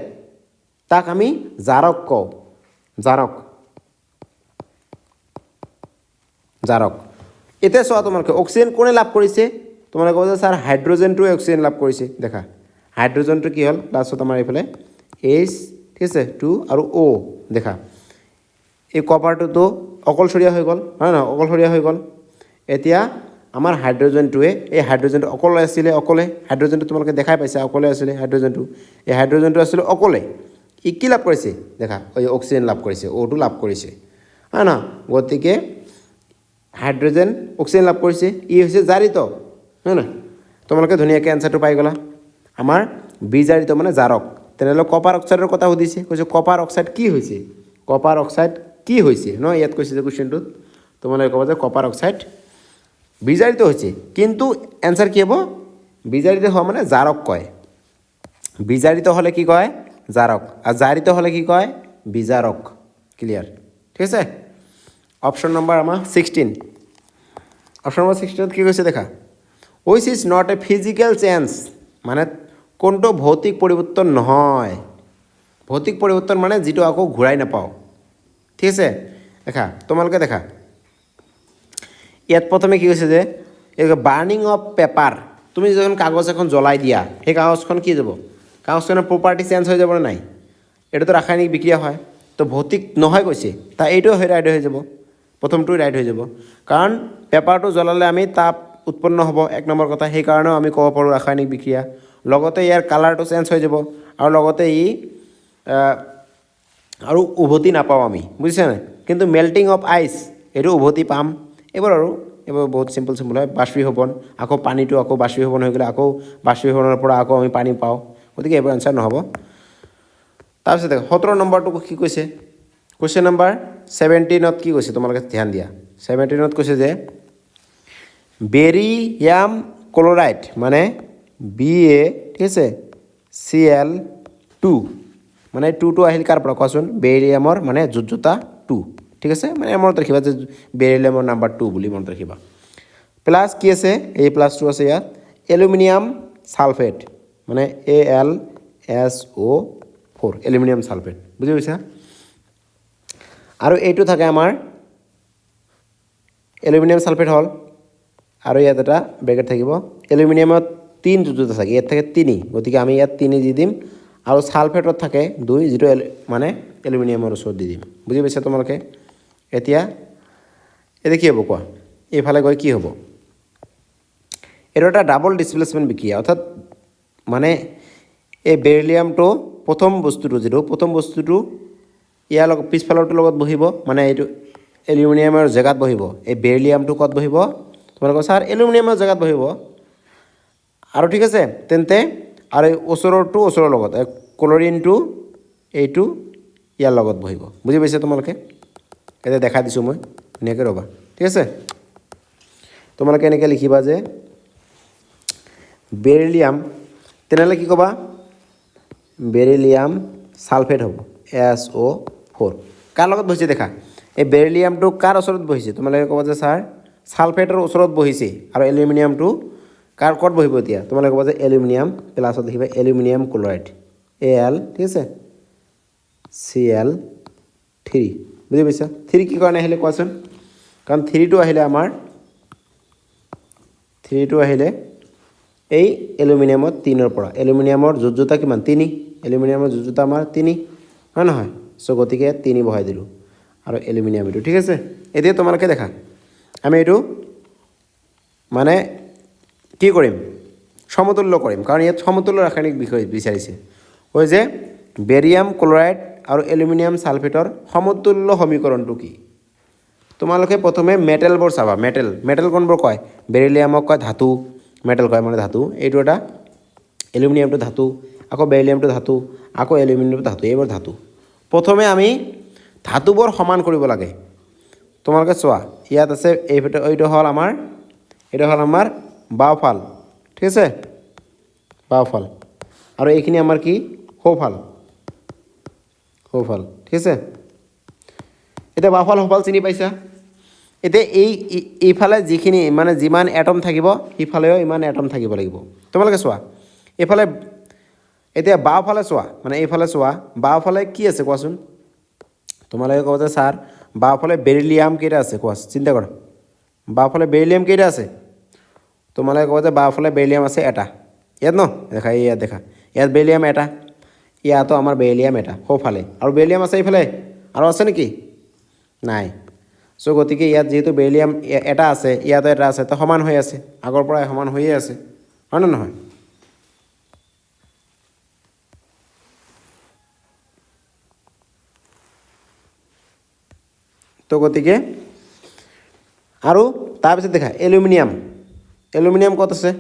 তাক আমি জাৰক কওঁ জাৰক এতিয়া চোৱা তোমালোকে অক্সিজেন কোনে লাভ কৰিছে তোমালোকে ক'ব যে ছাৰ হাইড্ৰজেনটোৱে অক্সিজেন লাভ কৰিছে দেখা হাইড্ৰজেনটো কি হ'ল লাষ্টত আমাৰ এইফালে H ঠিক আছে 2 আৰু O দেখা এই কপাৰটোতো অকলশৰীয়া হৈ গ'ল হয় নহয় অকলশৰীয়া হৈ গ'ল এতিয়া আমাৰ হাইড্ৰজেনটোৱে এই হাইড্ৰজেনটো অকলে আছিলে হাইড্ৰজেনটো তোমালোকে দেখাই পাইছা অকলে আছিলে হাইড্ৰজেনটো এই হাইড্ৰজেনটো আছিলে অকলে ই কি লাভ কৰিছে দেখা এই অক্সিজেন লাভ কৰিছে O2 লাভ কৰিছে হয় নহয় গতিকে হাইড্ৰজেন অক্সিজেন লাভ কৰিছে ই হৈছে জাৰিত হয় নহয় তোমালোকে ধুনীয়াকৈ এনচাৰটো পাই গ'লা আমাৰ বিজাৰিত মানে জাৰক তেনেহ'লে কপাৰ অক্সাইডৰ কথা সুধিছে কৈছে কপাৰ অক্সাইড কি হৈছে ন ইয়াত কৈছে যে কুৱেশ্যনটোত তোমালোকে ক'ব যে কপাৰ অক্সাইড বিজাৰিত হৈছে কিন্তু এনচাৰ কি হ'ব বিজাৰিত হোৱা মানে জাৰক কয় বিজাৰিত হ'লে কি কয় জাৰক আৰু জাৰিত হ'লে কি কয় বিজাৰক ক্লিয়াৰ ঠিক আছে অপশ্যন নম্বৰ আমাৰ 16 অপশ্যন নম্বৰ 16ত কি কৈছে দেখা wish is not a physical change মানে কোনটো ভৌতিক পৰিৱৰ্তন নহয় ভৌতিক পৰিৱৰ্তন মানে যিটো আকৌ ঘূৰাই নাপাওঁ ঠিক আছে দেখা তোমালোকে দেখা ইয়াত প্ৰথমে কি কৈছে যে এই বাৰ্ণিং অফ পেপাৰ তুমি যখন কাগজ এখন জ্বলাই দিয়া সেই কাগজখন কি যাব কাগজখনৰ প্ৰপাৰ্টি চেঞ্জ হৈ যাবনে নাই এইটোতো ৰাসায়নিক বিক্ৰিয়া হয় তো ভৌতিক নহয় কৈছে তা এইটোও ৰাইট হৈ যাব প্ৰথমটো ৰাইট হৈ যাব কাৰণ পেপাৰটো জ্বলালে আমি তাপ উৎপন্ন হ'ব এক নম্বৰ কথা সেইকাৰণেও আমি ক'ব পাৰোঁ ৰাসায়নিক বিক্ৰিয়া লগতে ইয়াৰ কালাৰটো চেঞ্জ হৈ যাব আৰু লগতে ই আৰু উভতি নাপাওঁ আমি বুজিছে নাই কিন্তু মেল্টিং অফ আইচ এইটো উভতি পাম এইবোৰ বহুত চিম্পল হয় বাষ্পীভৱন আকৌ পানীটো আকৌ বাষ্পীভৱন হৈ গ'লে আকৌ বাষ্পীভৱনৰ পৰা আকৌ আমি পানী পাওঁ গতিকে এইবোৰ এনচাৰ নহ'ব তাৰপিছত 17 নম্বৰটো কি কৈছে কুৱেশ্যন নম্বৰ 17ত কি কৈছে তোমালোকে ধ্যান দিয়া 17ত কৈছে যে বেৰিয়াম ক্লৰাইড মানে Ba ঠিক আছে Cl2 মানে 2টো আহিল কাৰ পৰা কোৱাচোন বেৰিয়ামৰ মানে জোতা 2 ঠিক আছে মানে মনত ৰাখিবা যে বেৰিয়ামৰ নাম্বাৰ 2 বুলি মনত ৰাখিবা প্লাছ কি আছে এই প্লাছটো আছে ইয়াত এলুমিনিয়াম সালফেট মানে AlSO4 এলুমিনিয়াম সালফেট বুজি পাইছা আৰু এইটো থাকে আমাৰ এলুমিনিয়াম সালফেট হ'ল আৰু ইয়াত এটা ব্ৰেকেট থাকিব এলুমিনিয়ামত 3 যোজোতা থাকে ইয়াত থাকে 3 গতিকে আমি ইয়াত 3 দি দিম আৰু সালফেটত থাকে 2 যেটো মানে এলুমিনিয়ামৰ ওচৰত দি দিম বুজি পাইছা তোমালোকে এতিয়া এতে কি হ'ব কোৱা এইফালে গৈ কি হ'ব এটো এটা ডাবল ডিসপ্লেসমেন্ট বিক্ৰিয়া অৰ্থাৎ মানে এই বেৰিলিয়ামটো প্ৰথম বস্তুটো ইয়াৰ লগত পিছফালৰটো লগত বহিব মানে এইটো এলুমিনিয়ামৰ জায়গাত বহিব এই বেৰিলিয়ামটো কত বহিব তোমালোকৰ স্যাৰ এলুমিনিয়ামৰ জায়গাত বহিব আৰু ঠিক আছে তেন্তে আৰু ওচৰৰ লগত ক্লোৰিনটো এইটো ইয়াৰ লগত বহিব বুজি পাইছা তোমালোকে এটা দেখা দিছো মই নেকে ৰবা ঠিক আছে তোমালোকে এনেকৈ লিখিবা যে বেৰিলিয়াম তেনেহলে কি কবা বেৰিলিয়াম সালফেট হ'ব SO4 কাৰ লগত বহিছে দেখা এই বেৰিলিয়ামটো কাৰ ওচৰত বহিছে তোমালোকে কবা যে স্যাৰ সালফেটৰ ওচৰত বহিছে আৰু এলুমিনিয়ামটো কাৰ কত বহিব এতিয়া তোমালোকে কবা যে এলুমিনিয়াম প্লাছত দেখিবা এলুমিনিয়াম ক্লোৰাইড Al ঠিক আছে Cl3 বুজি পাইছা 3 কি কাৰণে আহিলে কোৱাচোন কাৰণ 3 টো আহিলে আমাৰ 3 টো আহিলে এই এলুমিনিয়ামত 3 ৰ পৰা এলুমিনিয়ামৰ যোজ্যতা কিমান 3 এলুমিনিয়ামৰ যোজ্যতা আমাৰ 3 হয় নহয় সো গতিকে 3 বহাই দিলো আৰু এলুমিনিয়াম এটো ঠিক আছে এতিয়া তোমালোকে দেখা আমি এটো মানে কি কৰিম সমতুল্য কৰিম কাৰণ ইয়াত সমতুল্য ৰাসায়নিক বিষয় বিচাৰিছে হয় যে বেৰিয়াম ক্লোৰাইড আৰু এলুমিনিয়াম সালফেটৰ সমতুল্য সমীকৰণটো কি তোমালোকে প্ৰথমে মেটেলবোৰ চাবা মেটেল কোনবোৰ কয় বেৰিলিয়ামক কয় ধাতু মেটেল কয় মানে ধাতু এইটো এটা এলুমিনিয়ামটো ধাতু আকৌ বেৰিলিয়ামটো ধাতু আকৌ এলুমিনিয়ামটো ধাতু এইবোৰ ধাতু প্ৰথমে আমি ধাতুবোৰ সমান কৰিব লাগে তোমালোকে চোৱা ইয়াত আছে এইটো হল আমাৰ বাওফাল ঠিক আছে বাওফাল আৰু এইখিনি আমাৰ কি সোফাল ঠিক আছে এটা বাওফাল সোফাল চিনি পাইছা এতিয়া এইফালে যিখিনি মানে যিমান এটম থাকিব ইফালেও ইমান এটম থাকিব লাগিব তোমালোকে চোৱা এইফালে এতিয়া বাওফালে চোৱা মানে এইফালে চোৱা বাওফালে কি আছে কোৱাচোন তোমালোকে কবা যে স্যাৰ বাওফালে বেৰিলিয়াম কেইটা আছে কোৱা চিন্তা কৰা বাওফালে বেরিলিয়াম কেইটা আছে তোমালোকে কবা যে বাওফালে বেরিলিয়াম আছে এটা ইয়াত ন দেখা ইয়াত দেখা ইয়াত বেরিলিয়াম এটা ইয়াতো আমাৰ বেৰিলিয়াম এটা সোফালে আৰু বেৰিলিয়াম আছে এইফালে আৰু আছে নেকি নাই সো গতিকে ইয়াত যেহেতু বেৰিলিয়াম এটা আছে ইয়াতো এটা আছে তো সমান হৈ আছে আগৰ পৰাই সমান হৈয়ে আছে হয় না নহয় তো গতিকে আৰু তাৰপিছত দেখা এলুমিনিয়াম কত আছে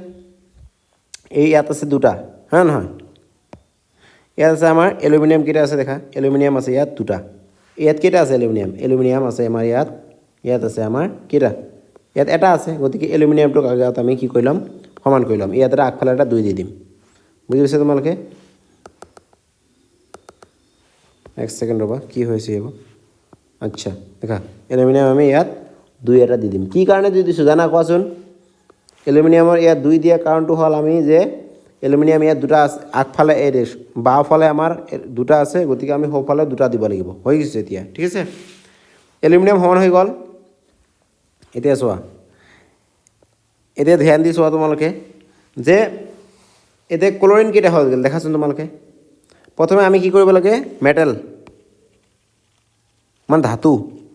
এই ইয়াত আছে দুটা হয় নহয় ইয়াত আছে আমাৰ এলুমিনিয়াম কেইটা আছে দেখা এলুমিনিয়াম আছে ইয়াত দুটা ইয়াত কেইটা আছে এলুমিনিয়াম আছে আমাৰ ইয়াত আছে আমাৰ কেইটা ইয়াত এটা আছে গতিকে এলুমিনিয়ামটোক আগত আমি কি কৰিলাম সমান কৰিলাম ইয়াত এটা আগফালে এটা 2 দি দিম বুজি পাইছা তোমালোকে এক সেকেন্ড ৰবা কি হৈছে এব আচ্ছা দেখা এলুমিনিয়াম আমি ইয়াত 2 এটা দি দিম কি কাৰণে দি দিছো জানা কোৱাচোন এলুমিনিয়ামৰ ইয়াত 2 দিয়া কাৰণটো হল আমি যে এলুমিনিয়াম ইয়াত দুটা আগফালে এই বাওফালে আমাৰ দুটা আছে গতিকে আমি সোফালে দুটা দিব লাগিব হৈ গৈছে এতিয়া ঠিক আছে এলুমিনিয়াম সমান হৈ গল এতিয়া চোৱা এতিয়া ধ্যান দি চোৱা তোমালোকে যে এতিয়া ক্লোৰিন কেইটা হৈ গল দেখাচোন তোমালোকে প্ৰথমে আমি কি কৰিব লাগে মেটেল মানে ধাতু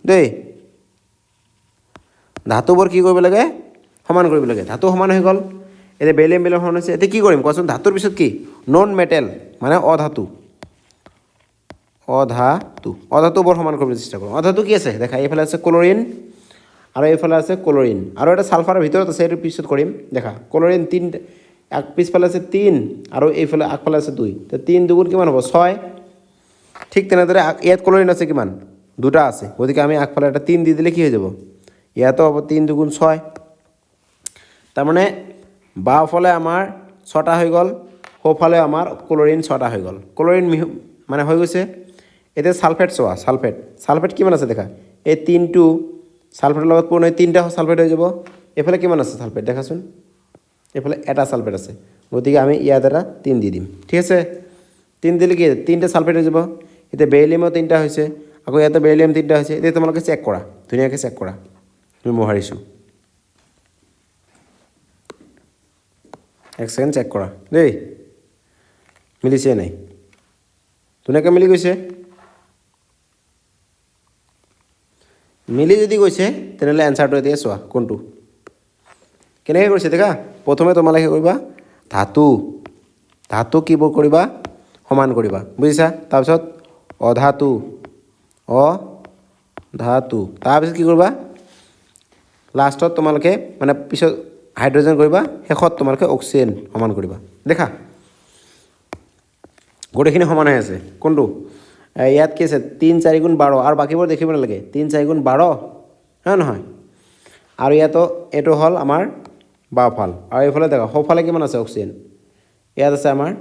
দেই ধাতুবোৰ কি কৰিব লাগে সমান কৰিব লাগে ধাতু সমান হৈ গল এটা বেৰিলিয়াম সমান হৈছে এতিয়া কি কৰিম কোৱাচোন ধাতুৰ পিছত কি নন মেটেল মানে অধাতুবোৰ সমান কৰিবলৈ চেষ্টা কৰোঁ অধাতু কি আছে দেখা এইফালে আছে ক্লোৰিন আৰু এইফালে আছে ক্লোৰিন আৰু এটা সালফাৰৰ ভিতৰত আছে এইটো পিছত কৰিম দেখা ক্লোৰিন 3 এক পিছফালে আছে 3 আৰু এইফালে আগফালে আছে 2 তো 3 দুগুণ কিমান হ'ব 6 ঠিক তেনেদৰে ইয়াত ক্লোৰিন আছে কিমান দুটা আছে গতিকে আমি আগফালে এটা 3 দি দিলে কি হৈ যাব ইয়াতো হ'ব 3 দুগুণ 6 তাৰ মানে বাওফালে আমাৰ 6টা হৈ গল সোফালে আমাৰ ক্লোৰিন 6টা হৈ গল ক্লোৰিন মানে হৈ গৈছে এতিয়া সালফেট চোৱা সালফেট কিমান আছে দেখা এই 3টো সালফেটৰ লগত পূৰ্ণ 3টা সালফেট হৈ যাব এফালে কিমান আছে সালফেট দেখাচোন এফালে এটা সালফেট আছে গতিকে আমি ইয়াত এটা 3 দি দিম ঠিক আছে 3 দিলে কি 3টা সালফেট হৈ যাব এতিয়া বেৰিলিয়ামও 3টা হৈছে আকৌ ইয়াতে বেৰিলিয়াম 3টা হৈছে এতিয়া তোমালোকে চেক কৰা ধুনীয়াকৈ চেক কৰা মই মোহাৰিছোঁ এক ছেকেণ্ড চেক কৰা দেই, মিলিছে নাই? ধুনীয়াকৈ মিলি গৈছে। মিলি যদি গৈছে তেনেহ'লে এনচাৰটো এতিয়া চোৱা কোনটো কেনেকৈ কৰিছে দেখা। প্ৰথমে তোমালোকে কৰিবা ধাতু কি কৰিবা সমান কৰিবা, বুজিছা? তাৰপিছত অধাতু তাৰপিছত কি কৰিবা লাষ্টত তোমালোকে মানে পিছত হাইড্ৰজেন কৰিবা, শেষত তোমালোকে অক্সিজেন সমান কৰিবা। দেখা গোটেইখিনি সমান হৈ আছে। কোনটো ইয়াত কি আছে 3 4 গুণ 12 আৰু বাকীবোৰ দেখিব নালাগে। 3 4 গুণ 12 হয় নহয়? আৰু ইয়াতো এইটো হ'ল আমাৰ বাওঁফাল আৰু এইফালে দেখা সোঁফালে কিমান আছে অক্সিজেন। ইয়াত আছে আমাৰ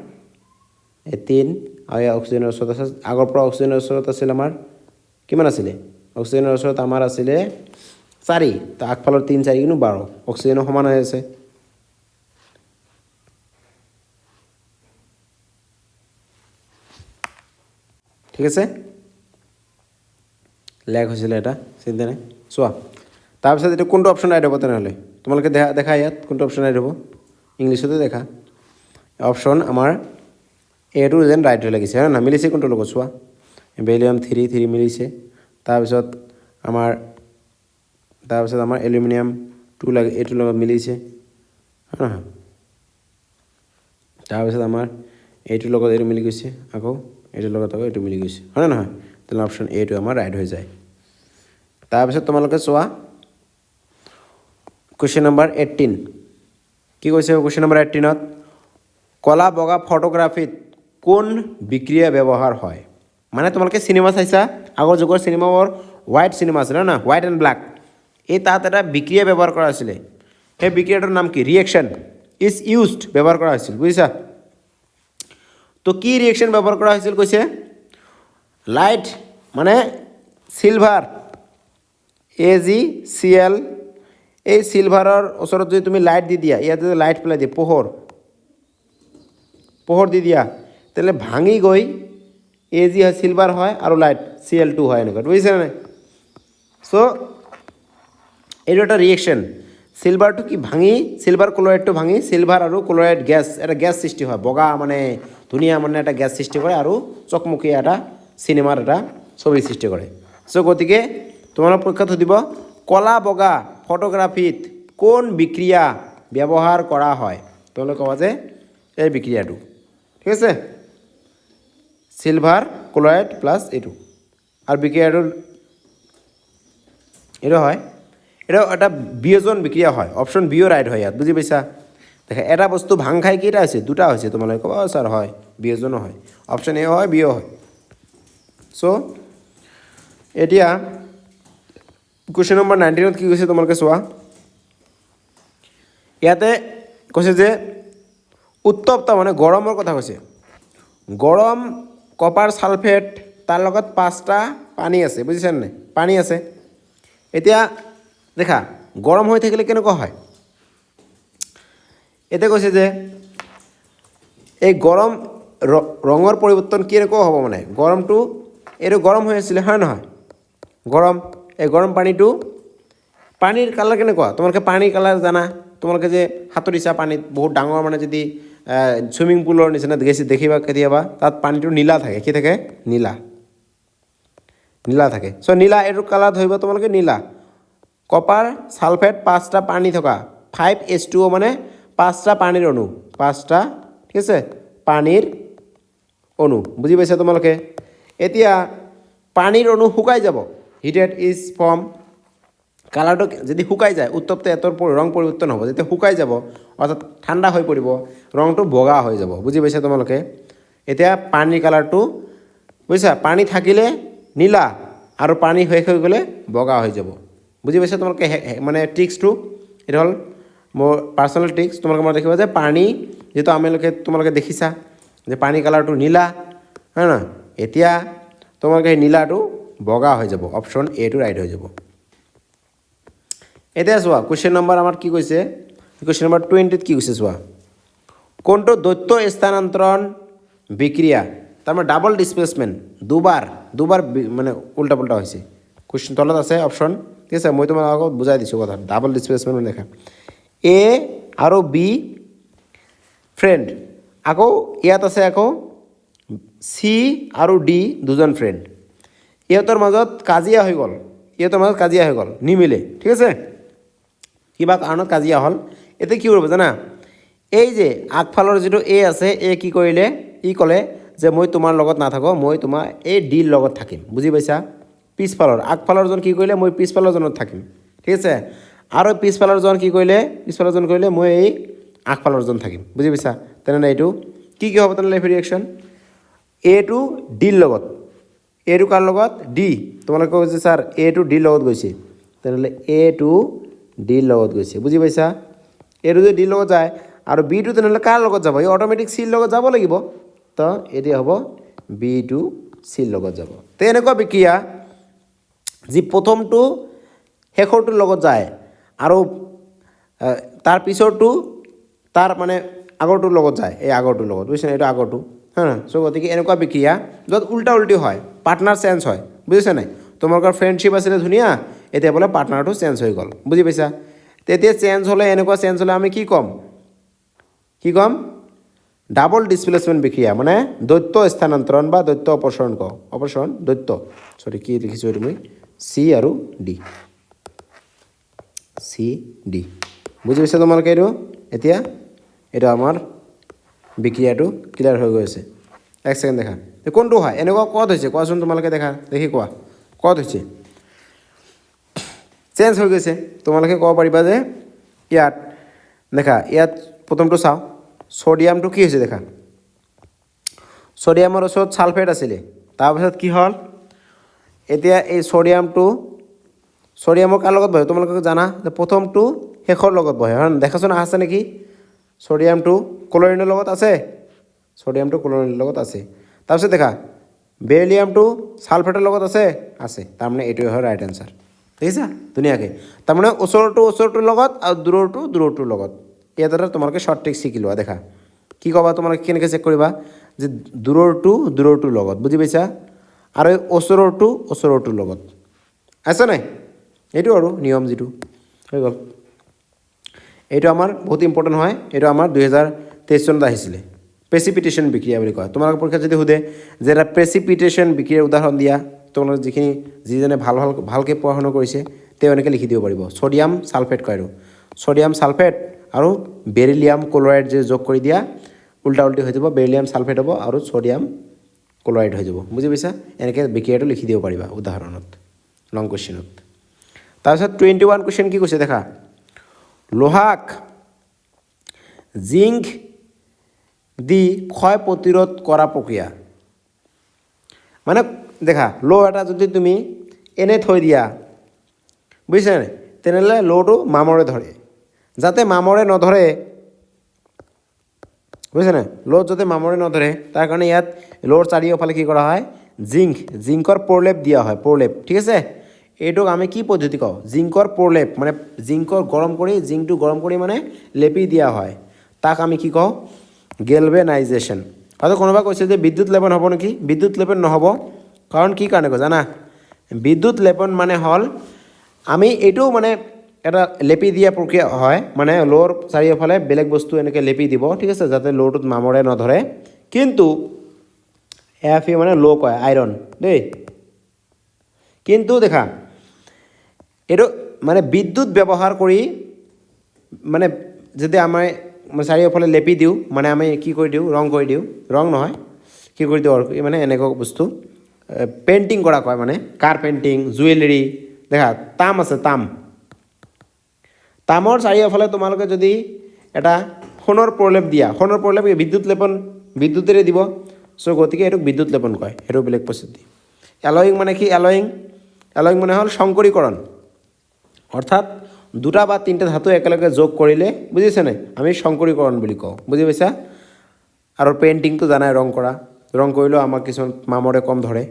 3 আৰু ইয়াত অক্সিজেনৰ ওচৰত আছে। আগৰ পৰা অক্সিজেনৰ ওচৰত আছিল আমাৰ কিমান আছিলে? অক্সিজেনৰ ওচৰত আমাৰ আছিলে 4, তো আগফালৰ 3 4 গুণ 12 অক্সিজেনৰ সমান হৈ আছে। ঠিক আছে, লেগ হৈছিলে এটা চিন্তা নাই। চোৱা তাৰপিছত এইটো কোনটো অপশ্যন ৰাইট হ'ব তেনেহ'লে তোমালোকে দেখা ইয়াত কোনটো অপশ্যন ৰাইট হ'ব। ইংলিছতে দেখা অপশ্যন আমাৰ এইটো যেন ৰাইট হৈ লাগিছে হয় না? মিলিছে কোনটো লগত চোৱা। বেৰিলিয়াম 3 মিলিছে। তাৰপিছত আমাৰ এলুমিনিয়াম 2 লাগে, এইটোৰ লগত মিলিছে হয় নহয়? তাৰপিছত আমাৰ এইটোৰ লগত এইটো মিলি গৈছে, আকৌ এইটোৰ লগত আকৌ এইটো মিলি গৈছে হয় নে নহয়? তেনেহ'লে অপশ্যন এইটো আমাৰ ৰাইট হৈ যায়। তাৰপিছত তোমালোকে চোৱা কুৱেশ্যন নম্বৰ 18 কি কৈছে? কুৱেশ্যন নম্বৰ 18ত কলা বগা ফটোগ্ৰাফীত কোন বিক্ৰিয়া ব্যৱহাৰ হয়? মানে তোমালোকে চিনেমা চাইছা, আগৰ যুগৰ চিনেমাবোৰ হোৱাইট চিনেমা আছিলে না, হোৱাইট এণ্ড ব্লেক। এই তাত এটা বিক্ৰিয়া ব্যৱহাৰ কৰা হৈছিলে। সেই বিক্ৰিয়াটোৰ নাম কি? ৰিয়েকশ্যন ইজ ইউজড ব্যৱহাৰ কৰা হৈছিল, বুজিছা? তো কি ৰিয়েকশ্যন ব্যৱহাৰ কৰা হৈছিল কৈছে? লাইট মানে চিলভাৰ AgCl, এই চিলভাৰৰ ওচৰত যদি তুমি লাইট দি দিয়া, ইয়াত যদি লাইট পেলাই দিয়ে পোহৰ দি দিয়া, তেতিয়াহ'লে ভাঙি গৈ Ag হয় চিলভাৰ হয় আৰু লাইট Cl2 হয় এনেকুৱা, বুজিছে নাই? চ' এইটো এটা ৰিয়েকশ্যন। চিলভাৰটো কি ভাঙি চিলভাৰ ক্লৰাইডটো ভাঙি চিলভাৰ আৰু ক্লৰাইড এটা গেছ সৃষ্টি হয়, বগা মানে ধুনীয়া মানে এটা গেছ সৃষ্টি কৰে আৰু চকমকীয়া এটা চিনেমাৰ এটা ছবি সৃষ্টি কৰে। চ' গতিকে তোমালোক পৰীক্ষাত সুধিব কলা বগা ফটোগ্ৰাফীত কোন বিক্ৰিয়া ব্যৱহাৰ কৰা হয়? তোমালোকে ক'বা যে এই বিক্ৰিয়াটো। ঠিক আছে, চিলভাৰ ক্লৰাইড প্লাছ এইটো আৰু বিক্ৰিয়াটো এইটো হয়, এটা এটা বিয়োজন বিক্ৰিয়া হয়। অপশ্যন বিও ৰাইট হয় ইয়াত, বুজি পাইছা? দেখা এটা বস্তু ভাং খাই কেইটা হৈছে? 2টা হৈছে। তোমালোকে ক'বা ছাৰ হয় বিয়োজনো হয়। অপশ্যন এ হয় বিও হয়। চ' এতিয়া কুৱেশ্যন নম্বৰ 19ত কি কৈছে তোমালোকে চোৱা। ইয়াতে কৈছে যে উত্তপ্ত মানে গৰমৰ কথা কৈছে। গৰম কপাৰ ছালফেট তাৰ লগত 5টা পানী আছে, বুজিছে নাই? পানী আছে। এতিয়া দেখা গৰম হৈ থাকিলে কেনেকুৱা হয়? এতিয়া কৈছে যে এই গৰম ৰঙৰ পৰিৱৰ্তন কেনেকুৱা হ'ব? মানে গৰমটো এইটো গৰম হৈ আছিলে হয় নহয়? এই গৰম পানীৰ কালাৰ কেনেকুৱা? তোমালোকে পানীৰ কালাৰ জানা, তোমালোকে যে সাঁতুৰিছা পানীত বহুত ডাঙৰ মানে যদি চুইমিং পুলৰ নিচিনা দেখিবা কেতিয়াবা, তাত পানীটো নীলা থাকে। কি থাকে? নীলা থাকে। চ' নীলা এইটো কালাৰ ধৰিব তোমালোকে নীলা। কপাৰ ছালফেট 5টা পানী থকা 5H2O মানে 5টা পানীৰ অণু, 5টা ঠিক আছে পানীৰ অণু, বুজি পাইছা তোমালোকে? এতিয়া পানীৰ অণু শুকাই যাব, হিটেড ইজ ফৰ্ম। কালাৰটো যদি শুকাই যায়, উত্তপ্ত এটৰ ৰং পৰিৱৰ্তন হ'ব। যেতিয়া শুকাই যাব অৰ্থাৎ ঠাণ্ডা হৈ পৰিব, ৰংটো বগা হৈ যাব, বুজি পাইছা তোমালোকে? এতিয়া পানীৰ কালাৰটো বুজিছা? পানী থাকিলে নীলা আৰু পানী শেষ হৈ গ'লে বগা হৈ যাব, বুজি পাইছা তোমালোকে? মানে ট্ৰিক্সটো এইটো হ'ল মোৰ পাৰ্চনেল ট্ৰিক্স। তোমালোকে মই দেখিবা যে পানী যিটো তোমালোকে দেখিছা যে পানী কালাৰটো নীলা হয় নহয়? এতিয়া তোমালোকে সেই নীলাটো বগা হৈ যাব। অপশ্যন এটো ৰাইট হৈ যাব। এতিয়া চোৱা কুৱেশ্যন নম্বৰ আমাৰ কি কৈছে? কুৱেশ্যন নম্বৰ 20ত কি কৈছে চোৱা। কোনটো দ্বৈত স্থানান্তৰণ বিক্ৰিয়া তাৰমানে ডাবল ডিছপ্লেচমেণ্ট দুবাৰ মানে উল্টা পুল্টা হৈছে? কুৱেশ্যন তলত আছে অপশ্যন, ঠিক আছে? মই তোমাক আগত বুজাই দিছোঁ কথা। ডাবল ডিছপ্লেচমেণ্ট দেখা A আৰু B ফ্ৰেণ্ড আকৌ ইয়াত আছে আকৌ চি আৰু ডি দুজন ফ্ৰেণ্ড ইহঁতৰ মাজত কাজিয়া হৈ গ'ল নিমিলে ঠিক আছে কিবা কাৰণত কাজিয়া হ'ল এতিয়া কি কৰিব জানা এই যে আগফালৰ যিটো এ আছে এ কি কৰিলে ই ক'লে যে মই তোমাৰ লগত নাথাকোঁ মই তোমাৰ এই ডিৰ লগত থাকিম বুজি পাইছা পিছফালৰ আগফালৰজন কি কৰিলে মই পিছফালৰজনত থাকিম ঠিক আছে আৰু পিছফালৰজন কি কৰিলে মই এই আগফালৰজন থাকিম বুজি পাইছা তেনেহ'লে এইটো কি হ'ব তেনেহ'লে ৰিয়েকশ্যন এ টু ডিৰ লগত এ টু কাৰ লগত ডি তোমালোকে কৈছে ছাৰ এ টু ডিৰ লগত গৈছে তেনেহ'লে এ টু ডিৰ লগত গৈছে বুজি পাইছা এ টু যদি ডিৰ লগত যায় আৰু বি টু তেনেহ'লে কাৰ লগত যাব এই অট'মেটিক চিৰ লগত যাব লাগিব তো এতিয়া হ'ব বি টু চিৰ লগত যাব তো এনেকুৱা বিক্ৰিয়া যি প্ৰথমটো শেষৰটোৰ লগত যায় আৰু তাৰ পিছৰটো তাৰ মানে আগৰটোৰ লগত যায় এই আগৰটোৰ লগত বুজিছে এইটো আগৰটো হা চ' গতিকে এনেকুৱা বিক্ৰিয়া য'ত উল্টা উল্টি হয় পাৰ্টনাৰ চেঞ্জ হয় বুজিছে নাই তোমালোকৰ ফ্ৰেণ্ডশ্বিপ আছিলে ধুনীয়া এতিয়া বোলে পাৰ্টনাৰটো চেঞ্জ হৈ গ'ল বুজি পাইছা তেতিয়া চেঞ্জ হ'লে এনেকুৱা চেঞ্জ হ'লে আমি কি ক'ম ডাবল ডিছপ্লেচমেণ্ট বিক্ৰিয়া মানে দ্বৈত স্থানান্তৰণ বা দ্বৈত অপসৰণ দ্বৈত কি লিখিছোঁ এইটো মই চি আৰু ডি চি ডি বুজি পাইছা তোমালোকে এইটো এতিয়া এইটো আমাৰ বিক্ৰিয়াটো ক্লিয়াৰ হৈ গৈছে এক ছেকেণ্ড দেখা কোনটো হয় এনেকুৱা ক'ত হৈছে কোৱাচোন তোমালোকে দেখি কোৱা ক'ত হৈছে চেঞ্জ হৈ গৈছে তোমালোকে ক'ব পাৰিবা যে ইয়াত দেখা ইয়াত প্ৰথমটো চাওঁ ছ'ডিয়ামটো কি হৈছে দেখা ছ'ডিয়ামৰ ওচৰত ছালফেট আছিলে তাৰপিছত কি হ'ল এতিয়া এই ছ'ডিয়ামৰ কাৰ লগত বহে তোমালোকে জানা যে প্ৰথমটো শেষৰ লগত বহে হয় দেখাচোন আছে নেকি ছ'ডিয়ামটো ক্লৰিনৰ লগত আছে তাৰপিছত দেখা বেৰিলিয়ামটো ছালফেটৰ লগত আছে তাৰমানে এইটোৱে হয় ৰাইট এনচাৰ দেখিছা ধুনীয়াকৈ তাৰমানে ওচৰটোৰ লগত আৰু দূৰটোৰ লগত ইয়াৰ দ্বাৰা তোমালোকে শ্বৰ্ট ট্ৰিক শিকি লোৱা দেখা কি ক'বা তোমালোকে কেনেকৈ চেক কৰিবা যে দূৰটোৰ লগত বুজি পাইছা আৰু ওচৰটোৰ লগত আছে নাই এইটো আৰু নিয়ম যিটো হৈ গ'ল এইটো আমাৰ বহুত ইম্পৰ্টেণ্ট হয় এইটো আমাৰ 2023 চনত আহিছিলে প্ৰেচিপিটেশ্যন বিক্ৰিয়া বুলি কয় তোমালোকৰ পৰীক্ষাত যদি সোধে যে এটা প্ৰেচিপিটেশ্যন বিক্ৰিয়াৰ উদাহৰণ দিয়া তোমালোকে যিজনে ভালকৈ পঢ়া শুনা কৰিছে তেওঁ এনেকৈ লিখি দিব পাৰিব ছ'ডিয়াম ছালফেট কয় আৰু ছ'ডিয়াম ছালফেট আৰু বেৰিলিয়াম ক্লৰাইড যে যোগ কৰি দিয়া উল্টা উল্টি হৈ যাব বেৰিলিয়াম ছালফেট হ'ব আৰু ছ'ডিয়াম ক্লৰাইড হৈ যাব বুজি পাইছা এনেকৈ বিক্ৰিয়াটো লিখি দিব পাৰিবা উদাহৰণত লং কুৱেশ্যনত তাৰপিছত 21 কুৱেশ্যন কি কৈছে দেখা লোহাক জিংক দি ক্ষয় প্ৰতিৰোধ কৰা প্ৰক্ৰিয়া মানে দেখা ল' এটা যদি তুমি এনে থৈ দিয়া বুজিছা নাই তেনেহ'লে ল'টো মামৰে ধৰে যাতে মামৰে নধৰে বুজিছে নাই ল'ত যাতে মামৰে নধৰে তাৰ কাৰণে ইয়াত ল'ৰ চাৰিওফালে কি কৰা হয় জিংকৰ প্ৰলেপ দিয়া হয় ঠিক আছে এইটোক আমি কি পদ্ধতি কওঁ জিংকৰ প্ৰলেপ মানে জিংটো গৰম কৰি মানে লেপি দিয়া হয় তাক আমি কি কওঁ গেলভেনাইজেশ্যন হয়তো কোনোবা কৈছে যে বিদ্যুৎ লেপন হ'ব নেকি বিদ্যুৎ লেপন নহ'ব কাৰণ কি কাৰণে কয় জানা বিদ্যুৎ লেপন মানে হ'ল আমি এইটোও মানে এটা লেপি দিয়া প্ৰক্ৰিয়া হয় মানে ল'ৰ চাৰিওফালে বেলেগ বস্তু এনেকৈ লেপি দিব ঠিক আছে যাতে ল'টোত মামৰে নধৰে কিন্তু এফ মানে ল' কয় আইৰণ দেই কিন্তু দেখা এইটো মানে বিদ্যুৎ ব্যৱহাৰ কৰি মানে যদি আমাৰ চাৰিওফালে লেপি দিওঁ মানে আমি কি কৰি দিওঁ ৰং নহয় কি কৰি দিওঁ আৰু মানে এনেকুৱা বস্তু পেইণ্টিং কৰা কয় মানে কাৰ পেইণ্টিং জুৱেলাৰী দেখা তাম আছে তামৰ চাৰিওফালে তোমালোকে যদি এটা সোণৰ প্ৰলেপ দিয়া সোণৰ প্ৰলেপ বিদ্যুতেৰে দিব চ' গতিকে এইটোক বিদ্যুৎ লেপন কয় সেইটো বেলেগ পদ্ধতি এলয়িং মানে কি এলয়িং মানে হ'ল সংকৰীকৰণ অৰ্থাৎ দুটা বা তিনিটা ধাতু একেলগে যোগ কৰিলে বুজিছে নাই আমি সংকৰীকৰণ বুলি কওঁ বুজি পাইছা আৰু পেইণ্টিংটো জানাই ৰং কৰিলেও আমাক কিছুমান মামৰে কম ধৰে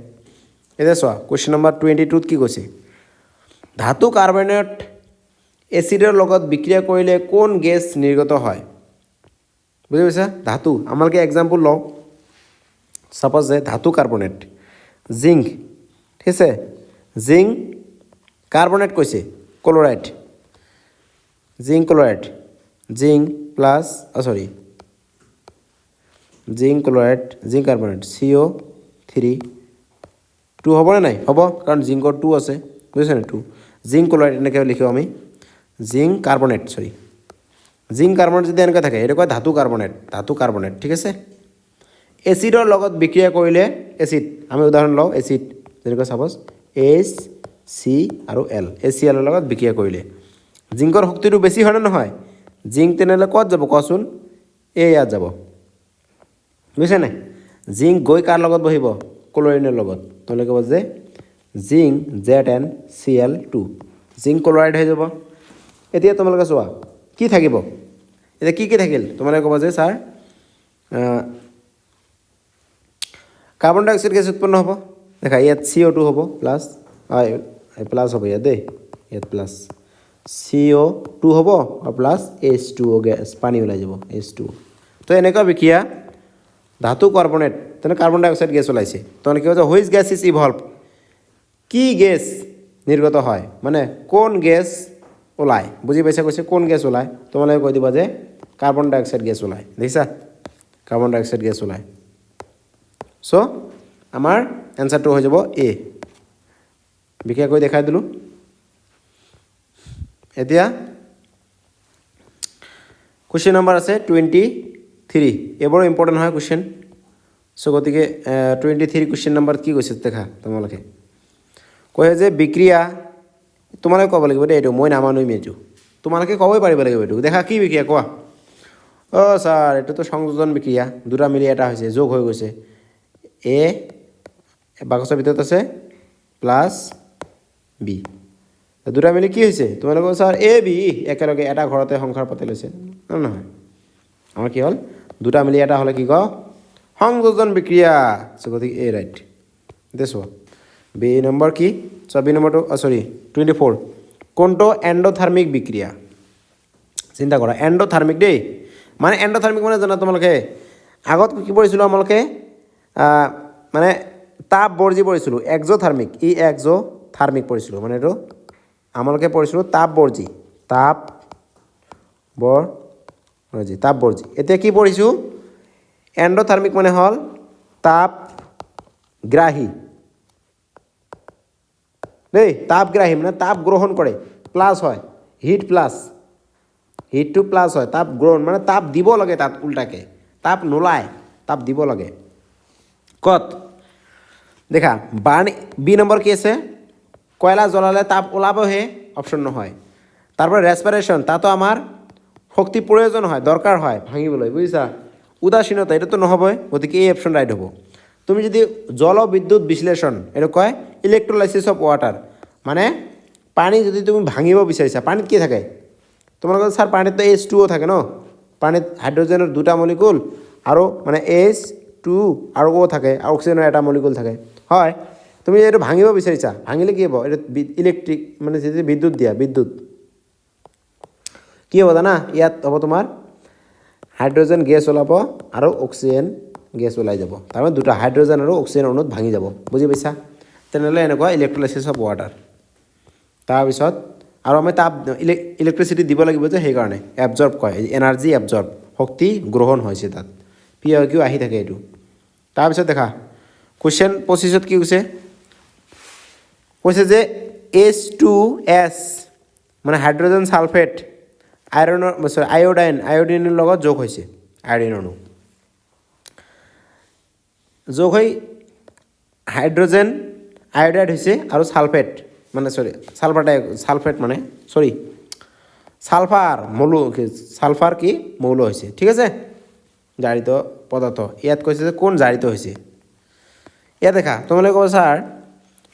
এতিয়া চোৱা কুৱেশ্যন নম্বৰ 22ত কি কৈছে ধাতু কাৰ্বনেট এচিডৰ লগত বিক্ৰিয়া কৰিলে কোন গেছ নিৰ্গত হয় বুজি পাইছা ধাতু আমালোকে এক্সাম্পল লওঁ ছাপ'জ যে ধাতু কাৰ্বনেট জিংক ঠিক আছে জিংক কাৰ্বনেট কৈছে chloride zinc plus zinc chloride zinc carbonate CO3 2 হ'বনে নাই হ'ব কাৰণ জিংকৰ 2 আছে বুজিছেনে 2 জিংক ক্লৰাইড এনেকৈ লিখোঁ আমি জিংক কাৰ্বনেট জিংক কাৰ্বনেট যদি এনেকৈ থাকে এইটো কয় ধাতু কাৰ্বনেট ঠিক আছে এচিডৰ লগত বিক্ৰিয়া কৰিলে এচিড আমি উদাহৰণ লওঁ এচিড যেনেকৈ চাপ'জ HC আৰু L HCl ৰ লগত বিক্ৰিয়া কৰিলে জিংকৰ শক্তিটো বেছি হয় নে নহয় জিংক তেনেহ'লে ক'ত যাব কোৱাচোন ইয়াত যাব বুজিছে নাই জিংক গৈ কাৰ লগত বহিব ক্লৰিনৰ লগত তোমালোকে ক'ব যে জিংক ZnCl2 জিংক ক্লৰাইড হৈ যাব এতিয়া তোমালোকে চোৱা কি থাকিব এতিয়া কি থাকিল তোমালোকে ক'ব যে ছাৰ কাৰ্বন ডাই অক্সাইড গেছ উৎপন্ন হ'ব দেখা ইয়াত CO2 হ'ব প্লাছ প্লাছ হ'ব ইয়াত দেই ইয়াত প্লাছ CO2 হ'ব আৰু প্লাছ H2O গেছ পানী ওলাই যাব H2O তো এনেকুৱা বিক্ৰিয়া ধাতু কাৰ্বনেট তেনে কাৰ্বন ডাই অক্সাইড গেছ ওলাইছে তাৰমানে কি হৈছে হুইচ গেছ ইজ ইভলভ কি গেছ নিৰ্গত হয় মানে কোন গেছ ওলায় বুজি পাইছা কৈছে কোন গেছ ওলায় তোমালোকে কৈ দিবা যে কাৰ্বন ডাই অক্সাইড গেছ ওলায় দেখিছা কাৰ্বন ডাই অক্সাইড গেছ ওলায় চ' আমাৰ এনচাৰটো হৈ যাব এ বিশেষ কৰি দেখাই দিলোঁ এতিয়া কুৱেশ্যন নম্বৰ আছে 23 এইবাৰো ইম্পৰ্টেণ্ট হয় কুৱেশ্যন চ' গতিকে 23 কুৱেশ্যন নম্বৰ কি কৈছে দেখা তোমালোকে কয় যে বিক্ৰিয়া তোমালোকে ক'ব লাগিব দেই এইটো মই নামানোৱেই এইটো তোমালোকে ক'বই পাৰিব লাগিব এইটো দেখা কি বিক্ৰিয়া কোৱা অ' ছাৰ এইটোতো সংযোজন বিক্ৰিয়া দুটা মিলি এটা হৈছে যোগ হৈ গৈছে এ বাকচৰ ভিতৰত আছে প্লাছ বি দুটা মিলি কি হৈছে তোমালোকৰ ছাৰ এ বি একেলগে এটা ঘৰতে সংসাৰ পাতি লৈছে নহয় আমাৰ কি হ'ল দুটা মিলি এটা হ'লে কি কওঁ সংযোজন বিক্ৰিয়া গতিকে এ ৰাইট এতিয়া চোৱা বি নম্বৰ কি চোৱা বি নম্বৰটো 24 কোনটো এণ্ডোথাৰ্মিক বিক্ৰিয়া চিন্তা কৰা এণ্ডোথাৰ্মিক দেই মানে এণ্ডোথাৰ্মিক মানে জানা তোমালোকে আগত কি পঢ়িছিলোঁ আমালোকে মানে তাপ বৰ্জি পঢ়িছিলোঁ এক্সোথাৰ্মিক এক্সোথাৰ্মিক পঢ়িছিলোঁ মানে এইটো আমালোকে পঢ়িছিলোঁ তাপ বৰ্জি এতিয়া কি পঢ়িছোঁ এণ্ডোথাৰ্মিক মানে হ'ল তাপগ্ৰাহী দেই তাপগ্ৰাহী মানে তাপ গ্ৰহণ কৰে প্লাছ হয় হিটটো প্লাছ হয় তাপ গ্ৰহণ মানে তাপ দিব লাগে তাত উল্টাকে তাপ নোলায় তাপ দিব লাগে ক'ত দেখা বাৰ্ণ বি নম্বৰ কি আছে কয়লা জ্বলালে তাপ ওলাবহে অপশ্যন নহয় তাৰপৰা ৰেছপিৰেশ্যন তাতো আমাৰ শক্তি প্ৰয়োজন হয় দৰকাৰ হয় ভাঙিবলৈ বুজিছা উদাসীনতা এইটোতো নহ'বই গতিকে এই অপশ্যন ৰাইট হ'ব তুমি যদি জলবিদ্যুৎ বিশ্লেষণ এইটো কয় ইলেক্ট্ৰলাইচিছ অফ ৱাটাৰ মানে পানী যদি তুমি ভাঙিব বিচাৰিছা পানীত কি থাকে তোমালোকৰ ছাৰ পানীততো H2O থাকে ন পানীত হাইড্ৰজেনৰ দুটা মলিকুল আৰু মানে H2 আৰু O থাকে আৰু অক্সিজেনৰ এটা মলিকুল থাকে হয় তুমি এইটো ভাঙিব বিচাৰিছা ভাঙিলে কি হ'ব এইটো ইলেক্ট্ৰিক মানে যদি বিদ্যুৎ কি হ'ব জানা ইয়াত হ'ব তোমাৰ হাইড্ৰজেন গেছ ওলাব আৰু অক্সিজেন গেছ ওলাই যাব তাৰমানে দুটা হাইড্ৰজেন আৰু অক্সিজেন অণুত ভাঙি যাব বুজি পাইছা তেনেহ'লে এনেকুৱা ইলেক্ট্ৰলাইচিছ অফ ৱাটাৰ তাৰপিছত আৰু আমি তাপ ইলেক্ট্ৰিচিটি দিব লাগিব যে সেইকাৰণে এবজৰ্ব কয় এনাৰ্জি এবজৰ্ব শক্তি গ্ৰহণ হৈছে তাত PQ আহি থাকে এইটো তাৰপিছত দেখা কুৱেশ্যন 25ত কি কৈছে যে H2S মানে হাইড্ৰজেন ছালফেট আয়োডিনৰ লগত যোগ হৈছে আয়োডিন অণু যোগ হৈ হাইড্ৰজেন আয়োডাইড হৈছে আৰু ছালফেট মানে ছালফাৰ কি মৌল হৈছে ঠিক আছে জাৰিত পদাৰ্থ ইয়াত কৈছে যে কোন জাৰিত হৈছে ইয়াত দেখা তোমালোকে ক'ব ছাৰ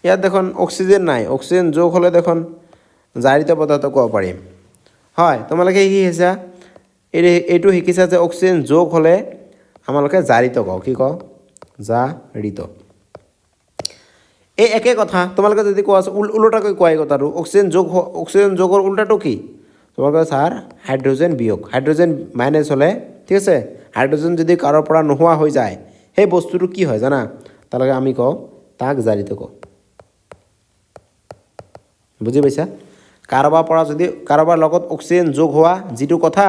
ইয়াত দেখোন অক্সিজেন নাই অক্সিজেন যোগ হ'লে দেখোন জাৰিত পদাৰ্থ ক'ব পাৰিম হয় তোমালোকে শিকিছা এইটো শিকিছা যে অক্সিজেন যোগ হ'লে আমালোকে জাৰিত কওঁ কি কওঁ জাৰিত এই একে কথা তোমালোকে যদি কোৱা ওলোটাকৈ কোৱা এই কথাটো অক্সিজেন যোগৰ উল্টাটো কি তোমালোকে ছাৰ হাইড্ৰজেন বিয়োগ হাইড্ৰজেন মাইনাছ হ'লে ঠিক আছে হাইড্ৰজেন যদি কাৰোৰ পৰা নোহোৱা হৈ যায় সেই বস্তুটো কি হয় জানা তালৈকে আমি কওঁ তাক জাৰিত কওঁ বুজি পাইছা কাৰোবাৰ লগত অক্সিজেন যোগ হোৱা যিটো কথা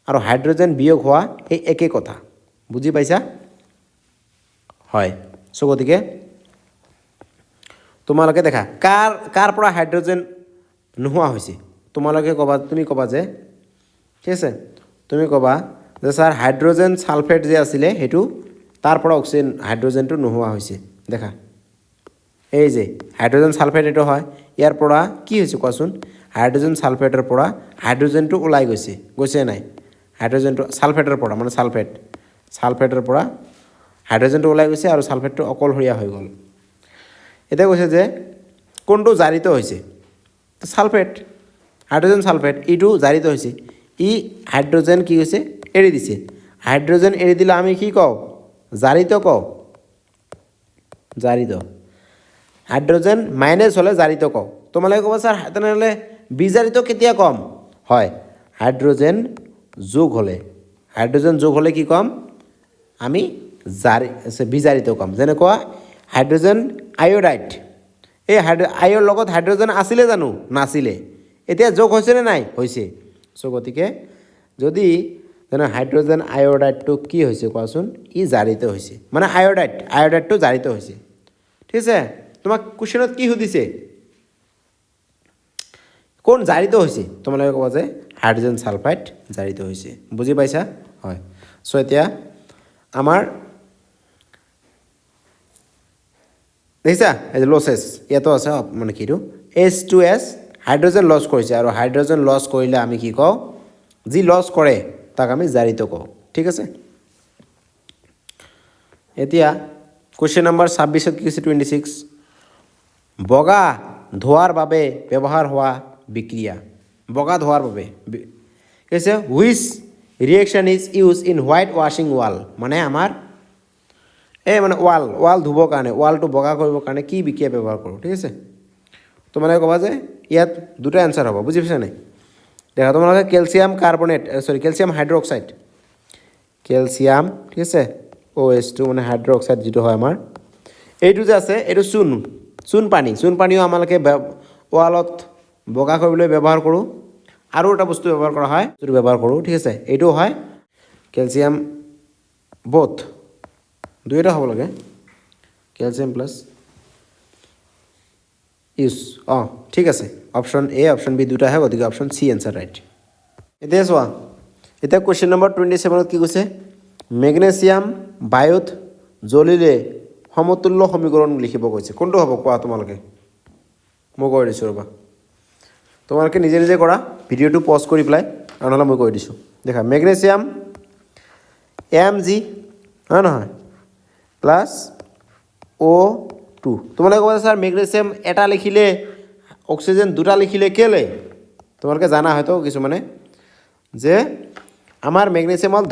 আৰু হাইড্ৰজেন বিয়োগ হোৱা সেই একে কথা বুজি পাইছা হয় সো গতিকে তোমালোকে দেখা কাৰ পৰা হাইড্ৰজেন নোহোৱা হৈছে তোমালোকে ক'বা তুমি ক'বা যে ঠিক আছে তুমি ক'বা যে স্যাৰ হাইড্ৰজেন সালফেট যে আছিলে সেইটো তাৰ পৰা অক্সিজেন হাইড্ৰজেনটো নোহোৱা হৈছে দেখা এই যে হাইড্ৰজেন সালফেট এটো হয় ইয়াৰ পৰা কি হৈছে কোৱাচোন হাইড্ৰজেন সালফেটৰ পৰা হাইড্ৰজেনটো ওলাই গৈছে নাই হাইড্ৰজেনটো সালফেটৰ পৰা মানে সালফেটৰ পৰা হাইড্ৰজেনটো ওলাই গৈছে আৰু সালফেটটো অকলশৰীয়া হৈ গ'ল এটা কৈছে যে কোনটো জাৰিত হৈছে সালফেট হাইড্ৰজেন সালফেট এইটো জাৰিত হৈছে ই হাইড্ৰজেন কি হৈছে এৰি দিছে হাইড্ৰজেন এৰি দিলে আমি কি কওঁ জাৰিত কওঁ জাৰিত হাইড্ৰজেন মাইনাছ হ'লে জাৰিত কওঁ তোমালোকে ক'বা স্যাৰ তেনেহ'লে বিজাৰিত কেতিয়া কম হয় হাইড্ৰজেন যোগ হ'লে কি কম আমি বিজাৰিত কম যেনেকুৱা হাইড্ৰজেন আয়'ডাইড এই আয়ৰ লগত হাইড্ৰজেন আছিলে জানো নাছিলে এতিয়া যোগ হৈছেনে নাই হৈছে চ' গতিকে যদি যেনে হাইড্ৰজেন আয়'ডাইডটো কি হৈছে কোৱাচোন ই জাৰিত হৈছে মানে আয়'ডাইডটো জাৰিত হৈছে ঠিক আছে তোমাক কুৱেশ্যনত কি সুধিছে কোন জাৰিত হৈছে তোমালোকে ক'বা যে হাইড্ৰজেন সালফাইড জাৰিত হৈছে বুজি পাইছা হয় চ' এতিয়া আমাৰ দেখিছা এই লছেছ ইয়াতো আছে মানে কিটো H2S হাইড্ৰজেন লছ কৰিছে আৰু হাইড্ৰজেন লছ কৰিলে আমি কি কওঁ যি লছ কৰে তাক আমি জাৰিত কওঁ ঠিক আছে এতিয়া কুৱেশ্যন নম্বৰ 26 কি কৈছে 26 বগা ধোৱাৰ বাবে ব্যৱহাৰ হোৱা বিক্ৰিয়া বগা ধোৱাৰ বাবে কৈছে which reaction is use in white ৱাশ্বিং ৱাল মানে আমাৰ মানে ৱাল ধুবৰ কাৰণে ৱালটো বগা কৰিবৰ কাৰণে কি বিক্ৰিয়া ব্যৱহাৰ কৰোঁ ঠিক আছে তোমালোকে ক'বা যে ইয়াত দুটা এনচাৰ হ'ব বুজি পাইছা নাই দেখা তোমালোকে calcium carbonate calcium hydroxide calcium ঠিক আছে OH2 মানে হাইড্ৰক্সাইড যিটো হয় আমাৰ এইটো যে আছে এইটো চূণ পানীও আমালোকে ৱালত বগা কৰিবলৈ ব্যৱহাৰ কৰোঁ আৰু এটা বস্তু ব্যৱহাৰ কৰা হয় যিটো ব্যৱহাৰ কৰোঁ ঠিক আছে এইটো হয় কেলছিয়াম বোথ দুইটা হ'ব লাগে কেলছিয়াম প্লাছ ইউজ ঠিক আছে অপশ্যন এ অপশ্যন বি দুটা আহে গতিকে অপশ্যন চি এনচাৰ ৰাইট এতিয়া চোৱা এতিয়া কুৱেশ্যন নম্বৰ 27 কি কৈছে মেগনেছিয়াম বায়ুত জ্বলিলে সমতুল্য সমীকৰণ লিখিব কৈছে কোনটো হ'ব কোৱা তোমালোকে মই কৈ দিছোঁ ৰ'বা তোমালোকে নিজে কৰা ভিডিঅ'টো পজ কৰি পেলাই আৰু নহ'লে মই কৈ দিছোঁ দেখা মেগনেছিয়াম Mg হয় নহয় প্লাছ O2 তোমালোকে ক'বা স্যাৰ মেগনেছিয়াম এটা লিখিলে অক্সিজেন দুটা লিখিলে কেলে তোমালোকে জানা হয়তো কিছুমানে যে আমাৰ মেগনেছিয়াম হ'ল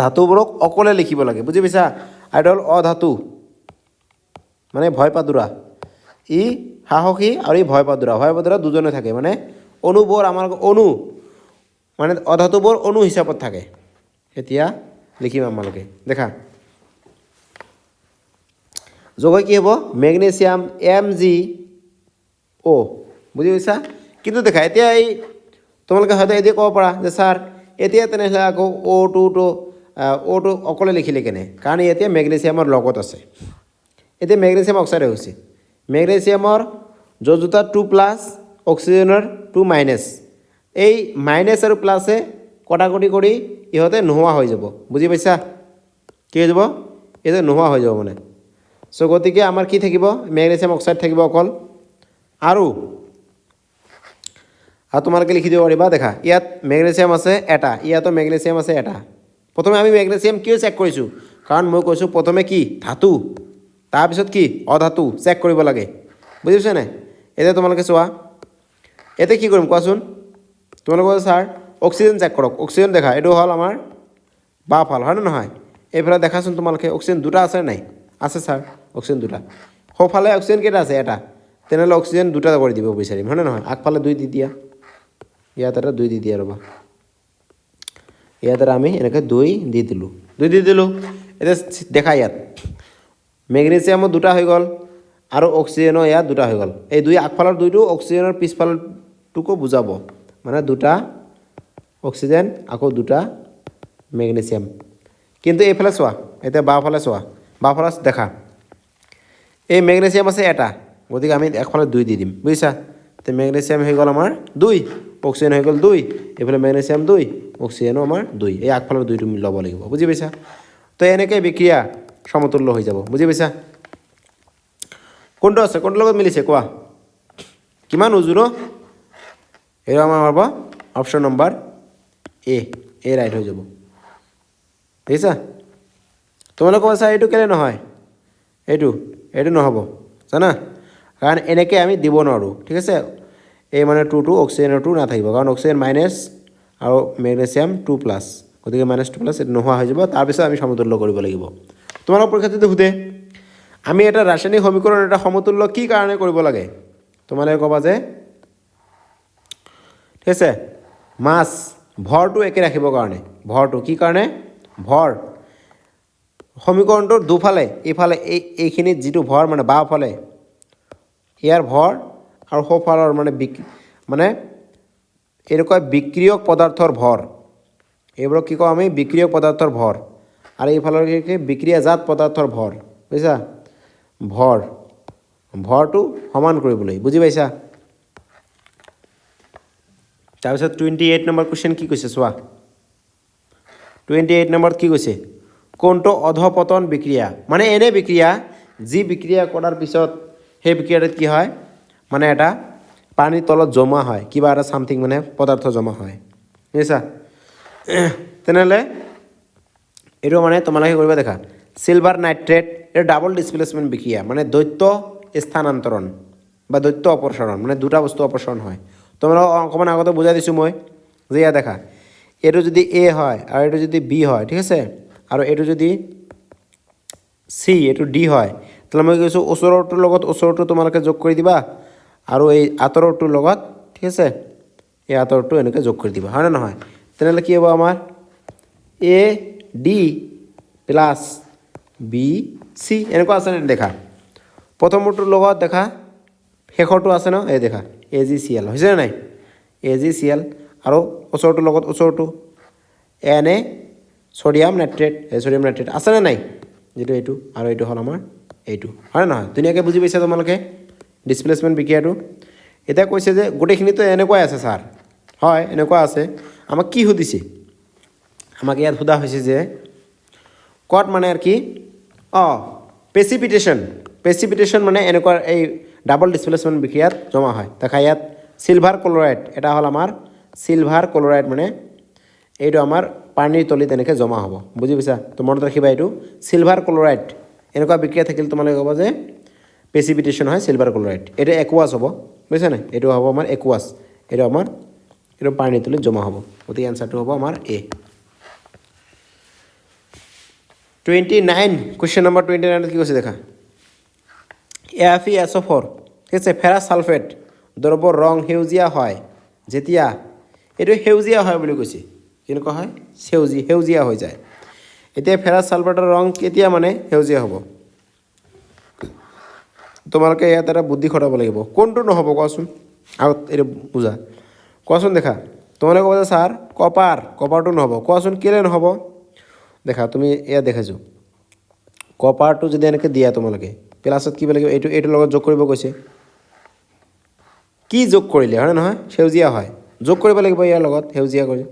ধাতুবোৰক অকলে লিখিব লাগে বুজি পাইছা আইডল অধাতু মানে ভয়পাদুৰা ই সাহসী আৰু ই ভয়পাদুৰা দুজনে থাকে মানে অণুবোৰ আমাৰ মানে অধাতুবোৰ অণু হিচাপত থাকে এতিয়া লিখিম আমালোকে দেখা যোগ কি হ'ব মেগনেছিয়াম MgO বুজি পাইছা কিন্তু দেখা এতিয়া এই তোমালোকে হয়তো এতিয়া ক'ব পাৰা যে স্যাৰ এতিয়া তেনেহ'লে আকৌ O2 অকলে লিখিলে কেনে কাৰণ এতিয়া মেগনেছিয়ামৰ লগত আছে এতিয়া মেগনেছিয়াম অক্সাইড হৈছে মেগনেছিয়ামৰ য'ত 2+ অক্সিজেনৰ 2- এই মাইনাছ আৰু প্লাছে কটাকটি কৰি ইহঁতে নোহোৱা হৈ যাব বুজি পাইছা কি হৈ যাব এই নোহোৱা হৈ যাব মানে চ' গতিকে আমাৰ কি থাকিব মেগনেছিয়াম অক্সাইড থাকিব অকল আৰু তোমালোকে লিখি দিব পাৰিবা দেখা ইয়াত মেগনেছিয়াম আছে এটা ইয়াতো মেগনেছিয়াম আছে এটা প্ৰথমে আমি মেগনেছিয়াম কিয় চেক কৰিছোঁ কাৰণ মই কৈছোঁ প্ৰথমে কি ধাতু তাৰপিছত কি অধাতু চেক কৰিব লাগে বুজি পাইছা নাই এতিয়া তোমালোকে চোৱা এতিয়া কি কৰিম কোৱাচোন তোমালোকে স্যাৰ অক্সিজেন চেক কৰক অক্সিজেন দেখা এইটো হ'ল আমাৰ বাওঁফাল হয় নে নহয় এইফালে দেখাচোন তোমালোকে অক্সিজেন দুটা আছে নাই আছে স্যাৰ অক্সিজেন দুটা সোঁফালে অক্সিজেন কেইটা আছে এটা তেনেহ'লে অক্সিজেন দুটা কৰি দিব বিচাৰিম হয় নে নহয় আগফালে 2 দি দিয়া ইয়াত এটা 2 দি দিয়া ৰ'বা ইয়াত আমি এনেকৈ 2 দি দিলোঁ এতিয়া দেখা ইয়াত মেগনেছিয়ামো দুটা হৈ গ'ল আৰু অক্সিজেনো ইয়াত দুটা হৈ গ'ল এই 2 আগফালৰ 2টো অক্সিজেনৰ পিছফালটোকো বুজাব মানে দুটা অক্সিজেন আকৌ দুটা মেগনেছিয়াম কিন্তু এইফালে চোৱা এতিয়া বাওঁফালে চোৱা বাওঁফালে দেখা এই মেগনেছিয়াম আছে এটা গতিকে আমি একফালে 2 দি দিম বুজিছা তো মেগনেছিয়াম হৈ গ'ল আমাৰ 2 অক্সিজেন হৈ গ'ল 2 এইফালে মেগনেছিয়াম 2 অক্সিজেনো আমাৰ 2 এই আগফালৰ 2টো ল'ব লাগিব বুজি পাইছা তো এনেকৈ বিক্ৰিয়া সমতুল্য হৈ যাব বুজি পাইছা কোনটো আছে কোনটোৰ লগত মিলিছে কোৱা কিমান উজু ন এইটো আমাৰ হ'ব অপশ্যন নম্বৰ এ ৰাইট হৈ যাব বুজিছা তোমালোকে কৈছা এইটো কেলৈ নহয় এইটো নহ'ব জানা কাৰণ এনেকৈ আমি দিব নোৱাৰোঁ ঠিক আছে এই মানে 2 অক্সিজেনৰ 2 নাথাকিব কাৰণ অক্সিজেন মাইনাছ আৰু মেগনেছিয়াম 2+ গতিকে -2+ এইটো নোহোৱা হৈ যাব তাৰপিছত আমি সমতুল্য কৰিব লাগিব তোমালোকৰ পৰীক্ষাত যদি সোধে আমি এটা ৰাসায়নিক সমীকৰণ এটা সমতুল্য কি কাৰণে কৰিব লাগে তোমালোকে ক'বা যে ঠিক আছে মাছ ভৰটো একে ৰাখিবৰ কাৰণে ভৰটো কি কাৰণে ভৰ সমীকৰণটোৰ দুফালে এইফালে এইখিনিত যিটো ভৰ মানে বাওঁফালে ইয়াৰ ভৰ আৰু সোঁফালৰ মানে এনেকুৱা বিক্ৰিয়ক পদাৰ্থৰ ভৰ এইবোৰক কি কওঁ আমি বিক্ৰিয়ক পদাৰ্থৰ ভৰ আৰু এইফালৰ কি বিক্ৰিয়াজাত পদাৰ্থৰ ভৰ বুজিছা ভৰটো সমান কৰিবলৈ বুজি পাইছা তাৰপিছত 28 নম্বৰ কুৱেশ্যন কি কৈছে চোৱা 28 নম্বৰত কি কৈছে কোনটো অধপতন বিক্ৰিয়া মানে এনে বিক্ৰিয়া যি বিক্ৰিয়া কৰাৰ পিছত সেই বিক্ৰিয়াটোত কি হয় মানে এটা পানীৰ তলত জমা হয় কিবা এটা সামথিং মানে পদাৰ্থ জমা হয় বুজিছা তেনেহ'লে এইটো মানে তোমালোকে কৰিব দেখা সিলভাৰ নাইট্ৰেট এটা ডাবল ডিসপ্লেসমেন্ট বিক্রিয়া মানে দ্বৈত স্থানান্তরণ বা দ্বৈত অপসারণ মানে দুটা বস্তু অপসারণ হয় তোমরা অকমান আগতে বুঝাই দিছোঁ মই যে ইয়া দেখা এইটো যদি এ হয় আৰু এইটো যদি বি হয় ঠিক আছে আৰু এইটো যদি সি এইটো ডি হয় তাহলে মই কৈছোঁ ওচৰটোৰ লগত ওচৰটো তোমালোকে যোগ কৰি দিবা আৰু এই আঁতৰটোৰ লগত ঠিক আছে এই আঁতৰটো এনেকৈ যোগ কৰি দিবা হয় না নহয় তেনেহ'লে কি হ'ব আমাৰ এ ডি প্লাছ বি সি এনেকুৱা আছে দেখা প্ৰথমটোৰ লগত দেখা শেষৰটো আছে ন এই দেখা AgCl হৈছে নে নাই AgCl আৰু ওচৰটোৰ লগত ওচৰটো Na সোডিয়াম নাইট্ৰেট আছে নে নাই যেটো এইটো আৰু এইটো হ'ল আমাৰ এইটো হয় নহয় ধুনীয়াকৈ বুজি পাইছা তোমালোকে ডিসপ্লেসমেন্ট বিক্ৰিয়াটো এটা কৈছে যে গোটেইখিনিতো এনেকুৱাই আছে স্যাৰ হয় এনেকুৱা আছে আমাক কি সুধিছে আমাক ইয়াত সোধা হৈছে যে কট মানে আর কি প্ৰেচিপিটেশ্যন মানে এনেকুৱা এই ডাবল ডিসপ্লেসমেন্ট বিক্ৰিয়াত জমা হয় দেখা ইয়াত সিলভাৰ ক্লোৰাইড এটা হল আমাৰ সিলভাৰ ক্লোৰাইড মানে এইটো আমাৰ পানীৰ তলিত এনেকৈ জমা হ'ব বুজি পাইছা তো মনত ৰাখিবা এইটো সিলভাৰ ক্লোৰাইড এনেকুৱা বিক্ৰিয়া থাকিলে তোমালোকে ক'ব যে প্ৰেচিপিটেশ্যন হয় সিলভাৰ ক্লোৰাইড এইটো একুৱাছ হ'ব বুজিছা নাই এইটো হ'ব আমাৰ একুৱাছ এইটো আমাৰ এইটো পানীৰ তলিত জমা হ'ব গতিকে এনচাৰটো হ'ব আমাৰ এ 29 কুৱেশ্যন নম্বৰ 29 কি কৈছে দেখা FeSO4 ঠিক আছে ফেৰাছ সালফেট দ্ৰৱৰ ৰং সেউজীয়া হয় যেতিয়া এইটো সেউজীয়া হয় বুলি কৈছে কেনেকুৱা হয় সেউজীয়া হৈ যায় এতিয়া ফেৰাছ সালফেটৰ ৰং কেতিয়া মানে সেউজীয়া হ'ব তোমালোকে ইয়াত এটা বুদ্ধি খটাব লাগিব কোনটো নহ'ব কোৱাচোন আৰু এইটো বুজা কোৱাচোন দেখা তোমালোকে ক'ব যে ছাৰ কপাৰটো নহ'ব কোৱাচোন কেলৈ নহ'ব দেখা তুমি ইয়াত দেখাইছোঁ কপাৰটো যদি এনেকৈ দিয়া তোমালোকে প্লাছত কি লাগিব এইটোৰ লগত যোগ কৰিব কৈছে কি যোগ কৰিলে হয় নহয় সেউজীয়া হয় যোগ কৰিব লাগিব ইয়াৰ লগত সেউজীয়া কৰি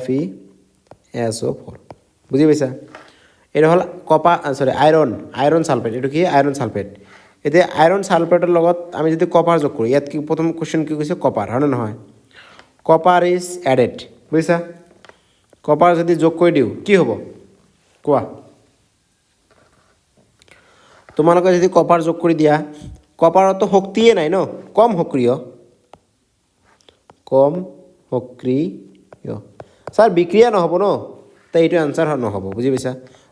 FeSO4 বুজি পাইছা এইটো হ'ল আইৰণ সালফেট এইটো কি আইৰণ সালফেট এতিয়া আইৰণ সালফেটৰ লগত আমি যদি কপাৰ যোগ কৰোঁ ইয়াত কি প্ৰথম কুৱেশ্যন কি কৈছে কপাৰ হয় নহয় কপাৰ ইজ এডেড বুজিছা কপাৰ যদি যোগ কৰি দিওঁ কি হ'ব কোৱা তোমালোকে যদি কপাৰ যোগ কৰি দিয়া কপাৰতো শক্তিয়ে নাই ন কম সক্ৰিয় ছাৰ বিক্ৰিয়া নহ'ব ন তো এইটো আনচাৰ নহ'ব বুজি পাইছা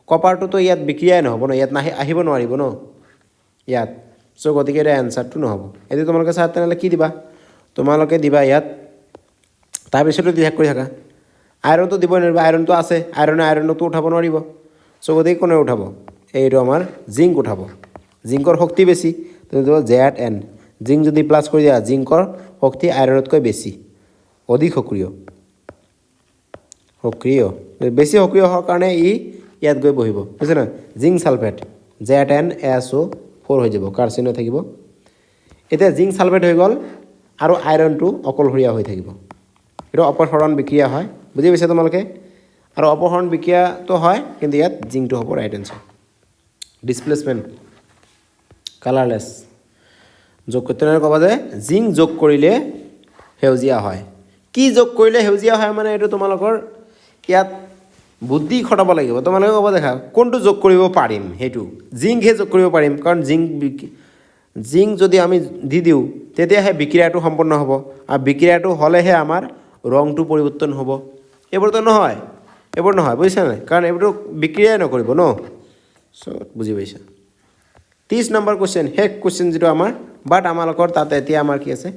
কপাৰটোতো ইয়াত বিক্ৰিয়াই নহ'ব ন ইয়াত আহিব নোৱাৰিব ন ইয়াত চ' গতিকে এটা এনচাৰটো নহ'ব এতিয়া তোমালোকে ছাৰ তেনেহ'লে কি দিবা তোমালোকে দিবা ইয়াত তাৰপিছতো শেষ কৰি থাকা আইৰণটো দিব নোৱাৰিব আইৰণটো আছে আইৰণটো উঠাব নোৱাৰিব চ' গতিকে কোনে উঠাব এইটো আমাৰ জিংক উঠাব জিংকৰ শক্তি বেছি তুমি দিব ZN জিংক যদি প্লাছ কৰি দিয়া জিংকৰ শক্তি আইৰণতকৈ বেছি অধিক সক্ৰিয় সক্ৰিয় বেছি সক্ৰিয় হোৱাৰ কাৰণে ই ইয়াত গৈ বহিব বুজিছে নহয় জিংক ছালফেট Z10SO4 হৈ যাব কাৰ্চিন হৈ থাকিব এতিয়া জিংক ছালফেট হৈ গ'ল আৰু আইৰণটো অকলশৰীয়া হৈ থাকিব এইটো অপসৰণ বিক্ৰিয়া হয় বুজি পাইছা তোমালোকে আৰু অপসৰণ বিক্ৰিয়াটো হয় কিন্তু ইয়াত জিংকটো হ'ব ৰাইট এনচাৰ ডিছপ্লেচমেণ্ট কালাৰলেছ যোগ তেনেকৈ ক'বা যে জিংক যোগ কৰিলে সেউজীয়া হয় কি যোগ কৰিলে সেউজীয়া হয় মানে এইটো তোমালোকৰ ইয়াত বুদ্ধি খটাব লাগিব তোমালোকে ক'ব দেখা কোনটো যোগ কৰিব পাৰিম সেইটো জিংকহে যোগ কৰিব পাৰিম কাৰণ জিংক যদি আমি দি দিওঁ তেতিয়াহে বিক্ৰিয়াটো সম্পন্ন হ'ব আৰু বিক্ৰিয়াটো হ'লেহে আমাৰ ৰংটো পৰিৱৰ্তন হ'ব এইবোৰতো নহয় এইবোৰ নহয় বুজিছা নাই কাৰণ এইবোৰতো বিক্ৰিয়াই নকৰিব ন চ' বুজি পাইছা 30 নম্বৰ কুৱেশ্যন শেষ কুৱেশ্যন যিটো আমাৰ বাট আমালোকৰ তাত এতিয়া আমাৰ কি আছে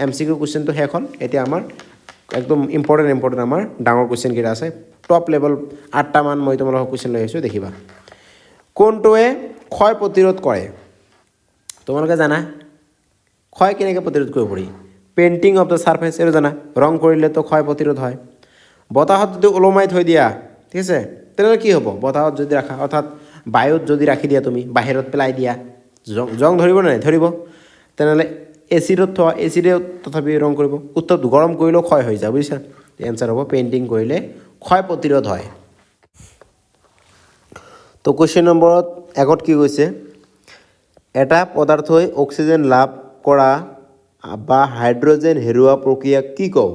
MCQ কুৱেশ্যনটো শেষ হ'ল এতিয়া আমাৰ একদম ইম্পৰ্টেণ্ট আমাৰ ডাঙৰ কুৱেশ্যনকেইটা আছে টপ লেভেল 8টা মান মই তোমালোকক কুৱেশ্যন লৈ আহিছোঁ দেখিবা কোনটোৱে ক্ষয় প্ৰতিৰোধ কৰে তোমালোকে জানা ক্ষয় কেনেকৈ প্ৰতিৰোধ কৰিব পাৰি পেইণ্টিং অফ দ্য ছাৰফেচ এইটো জানা ৰং কৰিলেতো ক্ষয় প্ৰতিৰোধ হয় বতাহত যদি ওলমাই থৈ দিয়া ঠিক আছে তেনেহ'লে কি হ'ব বতাহত যদি ৰাখা অৰ্থাৎ বায়ুত যদি ৰাখি দিয়া তুমি বাহিৰত পেলাই দিয়া জং ধৰিব নাই ধৰিব তেনেহ'লে এচিডত থোৱা এচিডে তথাপি ৰং কৰিব উত্তৰটো গৰম কৰিলেও ক্ষয় হৈ যায় বুজিছা এনচাৰ হ'ব পেইণ্টিং কৰিলে ক্ষয় প্ৰতিৰোধ হয় তো কুৱেশ্যন নম্বৰত আগত কি কৈছে এটা পদাৰ্থই অক্সিজেন লাভ কৰা বা হাইড্ৰজেন হেৰুওৱা প্ৰক্ৰিয়াক কি কওঁ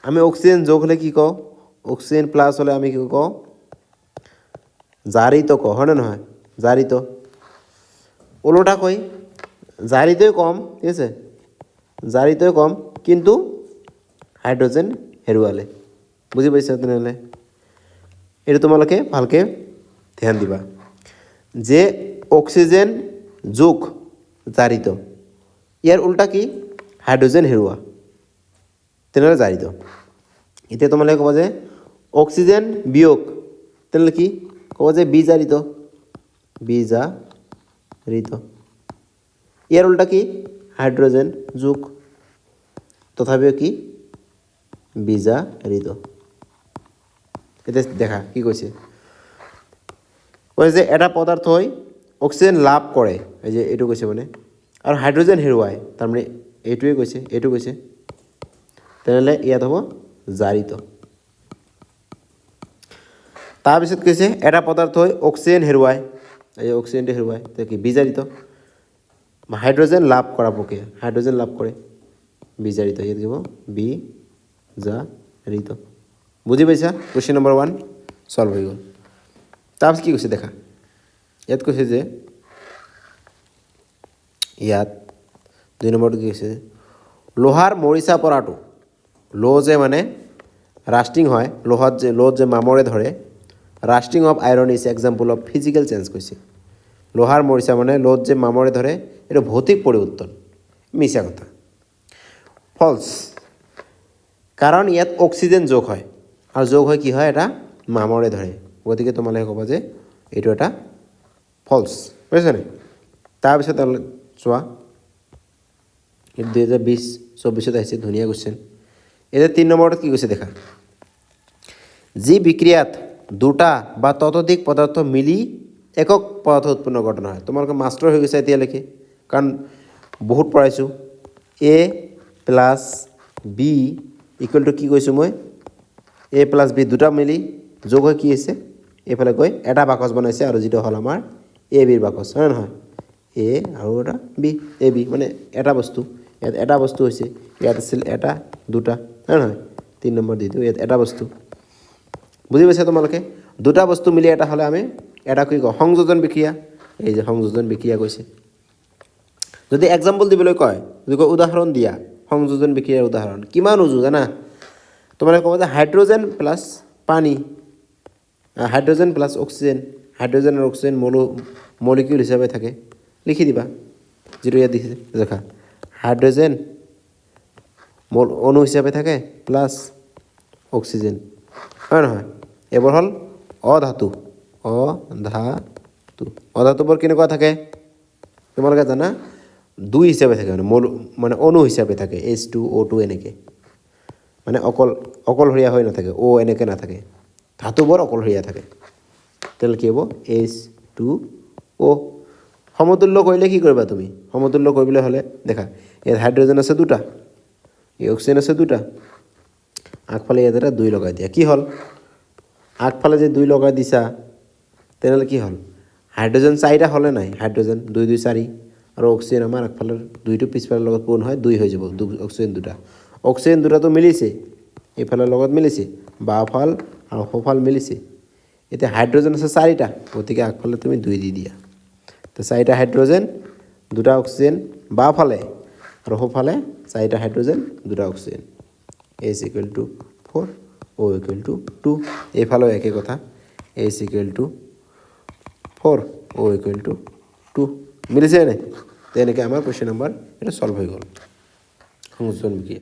আমি অক্সিজেন যোগ হ'লে কি কওঁ অক্সিজেন প্লাছ হ'লে আমি কি কওঁ জাৰিত কওঁ হয়নে নহয় জাৰিত ওলোটাকৈ জাৰিতই কম ঠিক আছে জাৰিতই কম কিন্তু হাইড্ৰজেন হেৰুৱালে বুজি পাইছা তেনেহ'লে এইটো তোমালোকে ভালকৈ ধ্যান দিবা যে অক্সিজেন যোগ জাৰিত ইয়াৰ উল্টা কি হাইড্ৰজেন হেৰুৱা তেনেহ'লে জাৰিত এতিয়া তোমালোকে ক'ব যে অক্সিজেন বিয়োগ তেনেহ'লে কি ক'ব যে বিজাৰিত ইয়াৰ উল্টা কি হাইড্ৰজেন যোগ তথাপিও কি বিজাৰিত এতিয়া দেখা কি কৈছে যে এটা পদাৰ্থই অক্সিজেন লাভ কৰে এই যে এইটো কৈছে মানে আৰু হাইড্ৰজেন হেৰুৱায় তাৰমানে এইটোৱে কৈছে এইটো কৈছে তেনেহ'লে ইয়াত হ'ব জাৰিত তাৰপিছত কৈছে এটা পদাৰ্থই অক্সিজেন হেৰুৱায় এই অক্সিজেনটো হেৰুৱায় তেতিয়া কি বিজাৰিত হাইড্ৰজেন লাভ কৰা প্ৰক্ৰিয়া হাইড্ৰজেন লাভ কৰে বিজাৰিত ইয়াত দিব বিজাৰিত বুজি পাইছা কুৱেশ্যন নম্বৰ 1 সলভ হৈ গ'ল তাৰপিছত কি কৈছে দেখা ইয়াত কৈছে যে ইয়াত 2 নম্বৰটো কি কৈছে লোহাৰ মৰিচা পৰাটো লো যে মানে ৰাষ্টিং হয় লোহত যে মামৰে ধৰে rusting of iron is example of physical change কৈছে লোহাৰ মৰিচা মানে লোত যে মামৰে ধৰে এইটো ভৌতিক পৰিৱৰ্তন মিছা কথা ফলছ কাৰণ ইয়াত অক্সিজেন যোগ হয় আৰু যোগ হয় কি হয় এটা মামৰে ধৰে গতিকে তোমালোকে ক'বা যে এইটো এটা ফলছ বুজিছানে তাৰপিছত চোৱা 2020-24 আহিছে ধুনীয়া কুৱেশ্যন এতিয়া 3 নম্বৰত কি কৈছে দেখা যি বিক্ৰিয়াত দুটা বা ততোধিক পদাৰ্থ মিলি একক পদাৰ্থ উৎপন্ন ঘটনা হয় তোমালোকে মাষ্টৰ হৈ গৈছে এতিয়ালৈকে কাৰণ বহুত পঢ়াইছোঁ A plus B equal to কি কৈছোঁ মই A প্লাছ B দুটা মিলি যোগ হৈ কি হৈছে এইফালে গৈ এটা বাকচ বনাইছে আৰু যিটো হ'ল আমাৰ AB ৰ বাকচ হয় নহয় A আৰু এটা B AB মানে এটা বস্তু ইয়াত এটা বস্তু হৈছে ইয়াত আছিল এটা দুটা হয় নহয় 3 নম্বৰ দিটো ইয়াত এটা বস্তু বুজি পাইছা তোমালোকে দুটা বস্তু মিলি এটা হ'লে আমি এটা কি কওঁ সংযোজন বিক্ৰিয়া এই যে সংযোজন বিক্ৰিয়া কৈছে যদি এক্সাম্পল দিবলৈ কয় যদি কয় উদাহৰণ দিয়া সংযোজন বিক্ৰিয়াৰ উদাহৰণ কিমান উজু জানা তোমালোকে ক'ব যে হাইড্ৰজেন প্লাছ পানী হাইড্ৰজেন প্লাছ অক্সিজেন হাইড্ৰজেন আৰু অক্সিজেন মলিকিউল হিচাপে থাকে লিখি দিবা যিটো ইয়াত দিছে দেখা হাইড্ৰজেন অণু হিচাপে থাকে প্লাছ অক্সিজেন হয় নহয় এইবোৰ হ'ল অধাতু অধাতুবোৰ কেনেকুৱা থাকে তোমালোকে জানা 2 হিচাপে থাকে মানে অণু হিচাপে থাকে H2O2 এনেকৈ মানে অকলশৰীয়া হৈ নাথাকে, অ' এনেকৈ নাথাকে, ধাতুবোৰ অকলশৰীয়া থাকে। তেতিয়াহ'লে কি হ'ব H2O। সমতুল্য কৰিলে কি কৰিবা তুমি? সমতুল্য কৰিবলৈ হ'লে দেখা, ইয়াত হাইড্ৰজেন আছে 2টা, এই অক্সিজেন আছে 2টা, আগফালে ইয়াত এটা 2 লগাই দিয়া। কি হ'ল? আগফালে যে 2 লগাই দিছা, তেনেহ'লে কি হ'ল? হাইড্ৰজেন 4টা হ'লে নাই? হাইড্ৰজেন 2 2 4, আৰু অক্সিজেন আমাৰ আগফালৰ 2টো পিছফালৰ লগত পূৰণ হয় 2 হৈ যাব, অক্সিজেন 2টা। অক্সিজেন 2টাটো মিলিছে, এইফালৰ লগত মিলিছে, বাওঁফাল আৰু সোঁফাল মিলিছে। এতিয়া হাইড্ৰজেন আছে 4টা, গতিকে আগফালে তুমি 2 দি দিয়া। তো 4টা হাইড্ৰজেন 2টা অক্সিজেন বাওঁফালে, আৰু সোঁফালে 4টা হাইড্ৰজেন 2টা অক্সিজেন। H = 4, O = 2। এইফালেও একে কথা, H = 4, O = 2। মিলিছে নাই? তেনেকৈ আমাৰ কুৱেশ্যন নম্বৰ এটা ছল্ভ হৈ গ'ল, সংযোজন বিক্ৰিয়া।